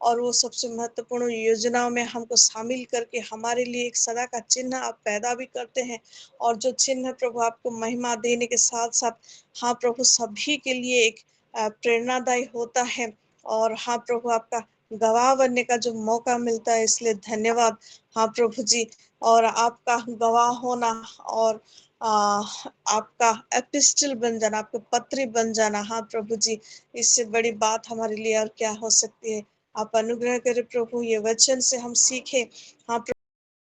और वो सबसे महत्वपूर्ण योजनाओं में हमको शामिल करके हमारे लिए एक सदा का चिन्ह आप पैदा भी करते हैं। और जो चिन्ह प्रभु आपको महिमा देने के साथ साथ, हाँ प्रभु, सभी के लिए एक प्रेरणादायी होता है। और हाँ प्रभु, आपका गवाह बनने का जो मौका मिलता है, इसलिए धन्यवाद हाँ प्रभु जी। और आपका गवाह होना और आपका एपिस्टल बन जाना, आपके पत्री बन जाना, हाँ प्रभु जी, इससे बड़ी बात हमारे लिए और क्या हो सकती है। आप अनुग्रह करें प्रभु, ये वचन से हम सीखे, हाँ प्रभु,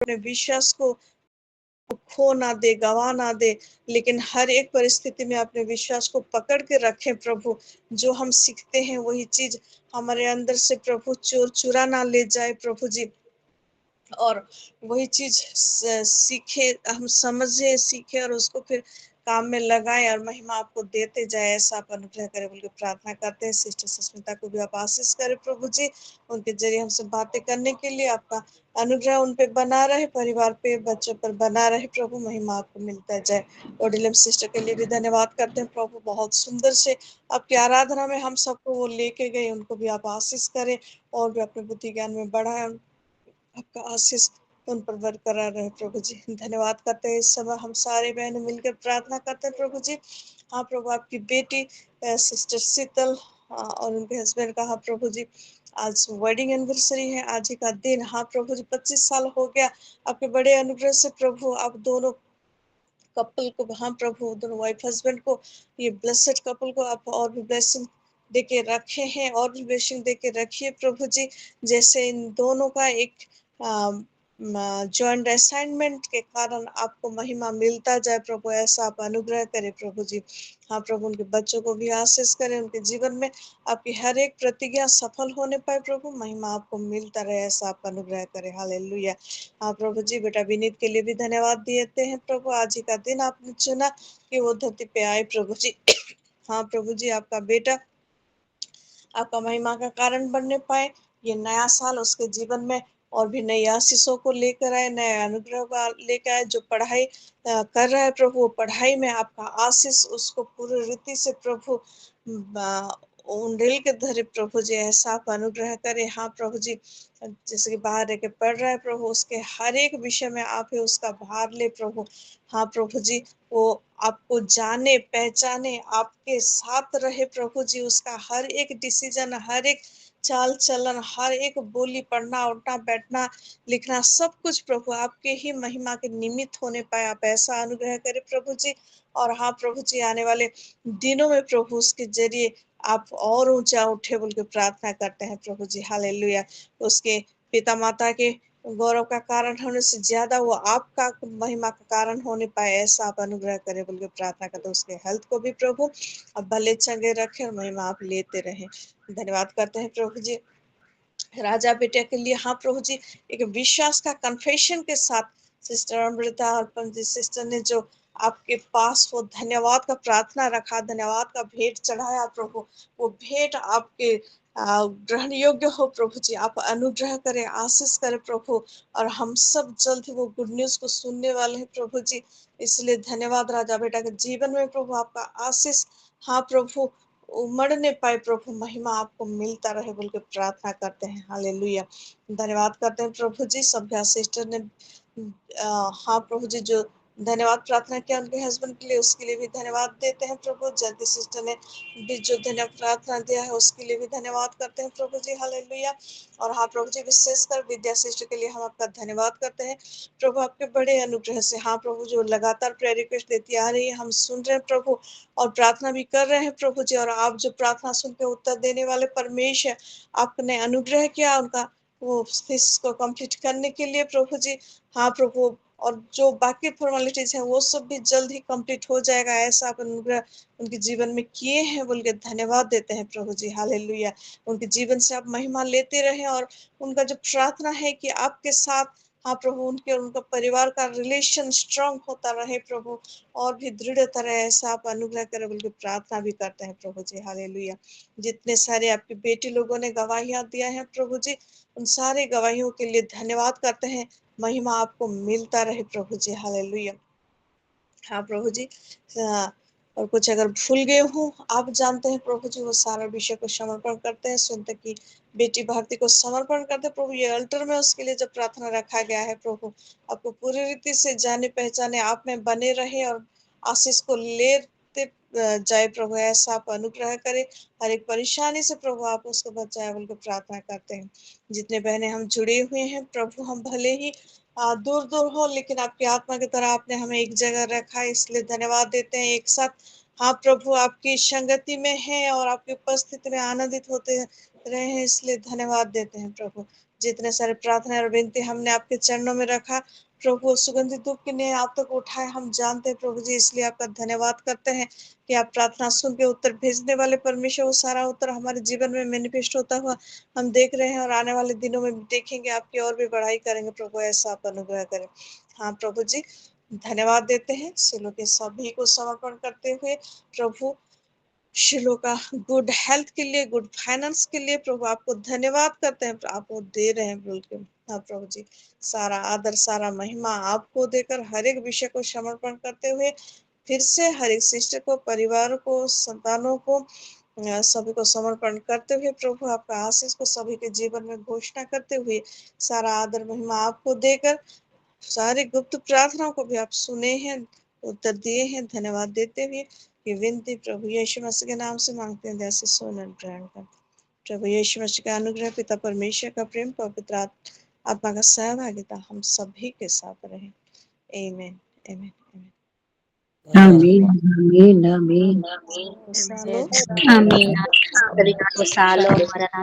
अपने विश्वास को खो ना दे, गवा ना दे, लेकिन हर एक परिस्थिति में अपने विश्वास को पकड़ के रखें प्रभु। जो हम सीखते हैं वही चीज हमारे अंदर से प्रभु चोर चुरा ना ले जाए प्रभु जी, और वही चीज सीखे, हम समझे, सीखे और उसको फिर काम में लगाए और महिमा आपको देते जाए, ऐसा आप अनुग्रह करें बोल के प्रार्थना करते हैं। सिस्टर सुष्मिता को भी आप आशीष करें प्रभु जी, उनके जरिए हमसे बातें करने के लिए आपका अनुग्रह उन पे बना रहे, परिवार पे, बच्चों पर बना रहे प्रभु, महिमा आपको मिलता जाए। ओडिलम सिस्टर के लिए भी धन्यवाद करते हैं प्रभु, बहुत सुंदर से आपकी आराधना में हम सबको वो लेके गए, उनको भी आप आशीष करें और भी अपने बुद्धि ज्ञान में बढ़ाए, आपका आशीष उन पर बरकरार रहे प्रभु जी। धन्यवाद करते हैं, इस समय हम सारे बहन मिलकर प्रार्थना करते हैं प्रभु जी। हाँ प्रभु, आपकी बेटी सिस्टर शीतल और उनके हस्बैंड का, हाँ प्रभु जी, आज वेडिंग एनिवर्सरी है, आज ही का दिन, हाँ प्रभु जी, 25 साल हो गया आपके बड़े अनुग्रह से प्रभु। आप दोनों कपल को, हाँ प्रभु, दोनों वाइफ हस्बैंड को, ये ब्लेसेड कपल को आप और भी ब्लेसिंग देके रखे हैं, और भी ब्लेसिंग देके रखिए प्रभु जी। जैसे इन दोनों का एक जॉइंट असाइनमेंट के कारण आपको महिमा मिलता जाए प्रभु, ऐसा आप अनुग्रह करें प्रभु जी। हाँ प्रभु, उनके बच्चों को भी आशीष करें, उनके जीवन में आपकी हर एक प्रतिज्ञा सफल होने पाए प्रभु, महिमा आपको मिलता रहे, ऐसा आप अनुग्रह करें। हालेलुया। हाँ प्रभु जी, बेटा विनीत के लिए भी धन्यवाद देते हैं प्रभु, आज ही का दिन आपने चुना कि वो धरती पे आए प्रभु जी। हाँ प्रभु जी, आपका बेटा आपका महिमा का कारण बनने पाए, ये नया साल उसके जीवन में और भी नई आशीषों को लेकर आए, नए अनुग्रह का लेकर आए। जो पढ़ाई कर रहा है प्रभु, वो पढ़ाई में आपका आशीष उसको पूरी रीति से प्रभु उंडेल के धरे प्रभु जी, ऐसा आप अनुग्रह करे। हाँ प्रभु जी, जैसे कि बाहर रह के पढ़ रहा है प्रभु, उसके हर एक विषय में आप ही उसका भार ले प्रभु। हाँ प्रभु जी, वो आपको जाने पहचाने, आपके साथ रहे प्रभु जी, उसका हर एक डिसीजन, हर एक चाल चलन, हर एक बोली, पढ़ना उठना बैठना लिखना, सब कुछ प्रभु आपके ही महिमा के निमित्त होने पाए, आप ऐसा अनुग्रह करें प्रभु जी। और हाँ प्रभु जी, आने वाले दिनों में प्रभु उसके जरिए आप और ऊंचा उठे बोल के प्रार्थना करते हैं प्रभु जी। हालेलुया। उसके पिता माता के गौरव का कारण होने से ज्यादा वो आपका महिमा का कारण होने पाए, ऐसा आप अनुग्रह करें बोल के प्रार्थना करते हैं। उसके हेल्थ को भी प्रभु आप भले चंगे रखें और महिमा आप लेते रहें। धन्यवाद करते हैं प्रभु जी राजा बेटे के लिए। हाँ प्रभु जी, एक विश्वास का कन्फेशन के साथ सिस्टर अमृता और पंडित सिस्टर ने जो आपके पास वो धन्यवाद का प्रार्थना रखा, धन्यवाद का भेंट चढ़ाया प्रभु, वो भेंट आपके ग्रहण योग्य हो प्रभु जी। आप अनुग्रह करें, आशीष करें प्रभु, और हम सब जल्द ही वो गुड न्यूज को सुनने वाले हैं प्रभु जी। इसलिए धन्यवाद राजा बेटा के जीवन में प्रभु आपका आशीष, हाँ प्रभु, उमड़ने पाए प्रभु, महिमा आपको मिलता रहे बोल के प्रार्थना करते हैं। हालेलुया। धन्यवाद करते हैं प्रभु जी। सभ्या सिस्टर ने हाँ प्रभु जी, जो धन्यवाद प्रार्थना किया उनके हस्बैंड के लिए, उसके लिए भी धन्यवाद देते हैं प्रभु। जयंती सिस्टर ने भी जो धन्यवाद प्रार्थना दिया है, उसके लिए भी धन्यवाद करते हैं प्रभु जी। हालेलुया। और हाँ प्रभु जी, विशेषकर विद्या सिस्टर के लिए हम आपका धन्यवाद करते हैं प्रभु, आपके बड़े अनुग्रह से। हाँ प्रभु, जो लगातार प्रेयर रिक्वेस्ट देती आ रही है, हम सुन रहे हैं प्रभु और प्रार्थना भी कर रहे हैं प्रभु जी। और आप जो प्रार्थना सुन के उत्तर देने वाले परमेश्वर, आपने अनुग्रह किया उनका वो फीस को कंप्लीट करने के लिए प्रभु जी। हाँ प्रभु, और जो बाकी फॉर्मेलिटीज है वो सब भी जल्द ही कंप्लीट हो जाएगा, ऐसा आप अनुग्रह उनके जीवन में किए हैं बोल के धन्यवाद देते हैं प्रभु जी। हालेलुया। उनके जीवन से आप महिमा लेते रहें, और उनका जो प्रार्थना है कि आपके साथ हाँ प्रभु, उनके और उनका परिवार का रिलेशन स्ट्रांग होता रहे प्रभु, और भी दृढ़ता रहे, ऐसा आप अनुग्रह करें बोल के प्रार्थना भी करते हैं प्रभु जी। हालेलुया। जितने सारे आपकी बेटी लोगों ने गवाहियां दिया है प्रभु जी, उन सारे गवाहियों के लिए धन्यवाद करते हैं। महिमा आपको मिलता रहे प्रभु जी। हालेलुया। हाँ प्रभु जी। और कुछ अगर भूल गए हो, आप जानते हैं प्रभु जी, वो सारा विषय को समर्पण करते हैं। सुनते कि बेटी भारती को समर्पण करते हैं प्रभु, ये अल्टर में उसके लिए जब प्रार्थना रखा गया है प्रभु, आपको पूरी रीति से जाने पहचाने, आप में बने रहे और आशीष को लेते जाए प्रभु, ऐसा आप अनुग्रह करें। हर एक परेशानी से प्रभु आप उसको बचाए बोल के प्रार्थना करते हैं। जितने बहनें हम जुड़े हुए हैं प्रभु, हम भले ही दूर दूर हो, लेकिन आपकी आत्मा की तरह आपने हमें एक जगह रखा है, इसलिए धन्यवाद देते हैं एक साथ। हाँ प्रभु, आपकी संगति में है और आपकी उपस्थिति में आनंदित होते रहे हैं, इसलिए धन्यवाद देते हैं प्रभु। जितने सारे प्रार्थना और विनती हमने आपके चरणों में रखा प्रभु, सुगंधित धूप की ने आप तक उठाए, हम जानते हैं प्रभु जी, इसलिए आपका धन्यवाद करते हैं कि आप प्रार्थना सुन के उत्तर भेजने वाले परमेश्वर, वो सारा उत्तर हमारे जीवन में मैनिफेस्ट होता हुआ हम देख रहे हैं और आने वाले दिनों में भी देखेंगे, आपकी और भी बढ़ाई करेंगे प्रभु, ऐसा आप अनुग्रह करें। हाँ प्रभु जी, धन्यवाद देते हैं। शिलो के सभी को समर्पण करते हुए प्रभु, शिलो का गुड हेल्थ के लिए, गुड फाइनेंस के लिए प्रभु आपको धन्यवाद करते हैं, आप वो दे रहे हैं बोल के। हाँ प्रभु जी, सारा आदर सारा महिमा आपको देकर हर एक विषय को समर्पण करते हुए फिर से हर एक सिस्टर को, परिवार को, संतानों को, सभी को समर्पण करते हुए प्रभु आपका आशीष को सभी के जीवन में घोषणा करते हुए सारा आदर महिमा आपको देकर सारी गुप्त प्रार्थनाओं को भी आप सुने हैं, उत्तर दिए हैं, धन्यवाद देते हुए ये विनती प्रभु यीशु मसीह के नाम से मांगते हैं, जैसे सोनल ग्रहण कर। प्रभु यीशु मसीह का अनुग्रह, पिता परमेश्वर का प्रेम, पवित्र आत्मा का सहभागिता हम सभी के साथ रहे। आमीन आमीन आमीन आमीन आमीन। आमीन। आमीन। सभी को शालोम, मरना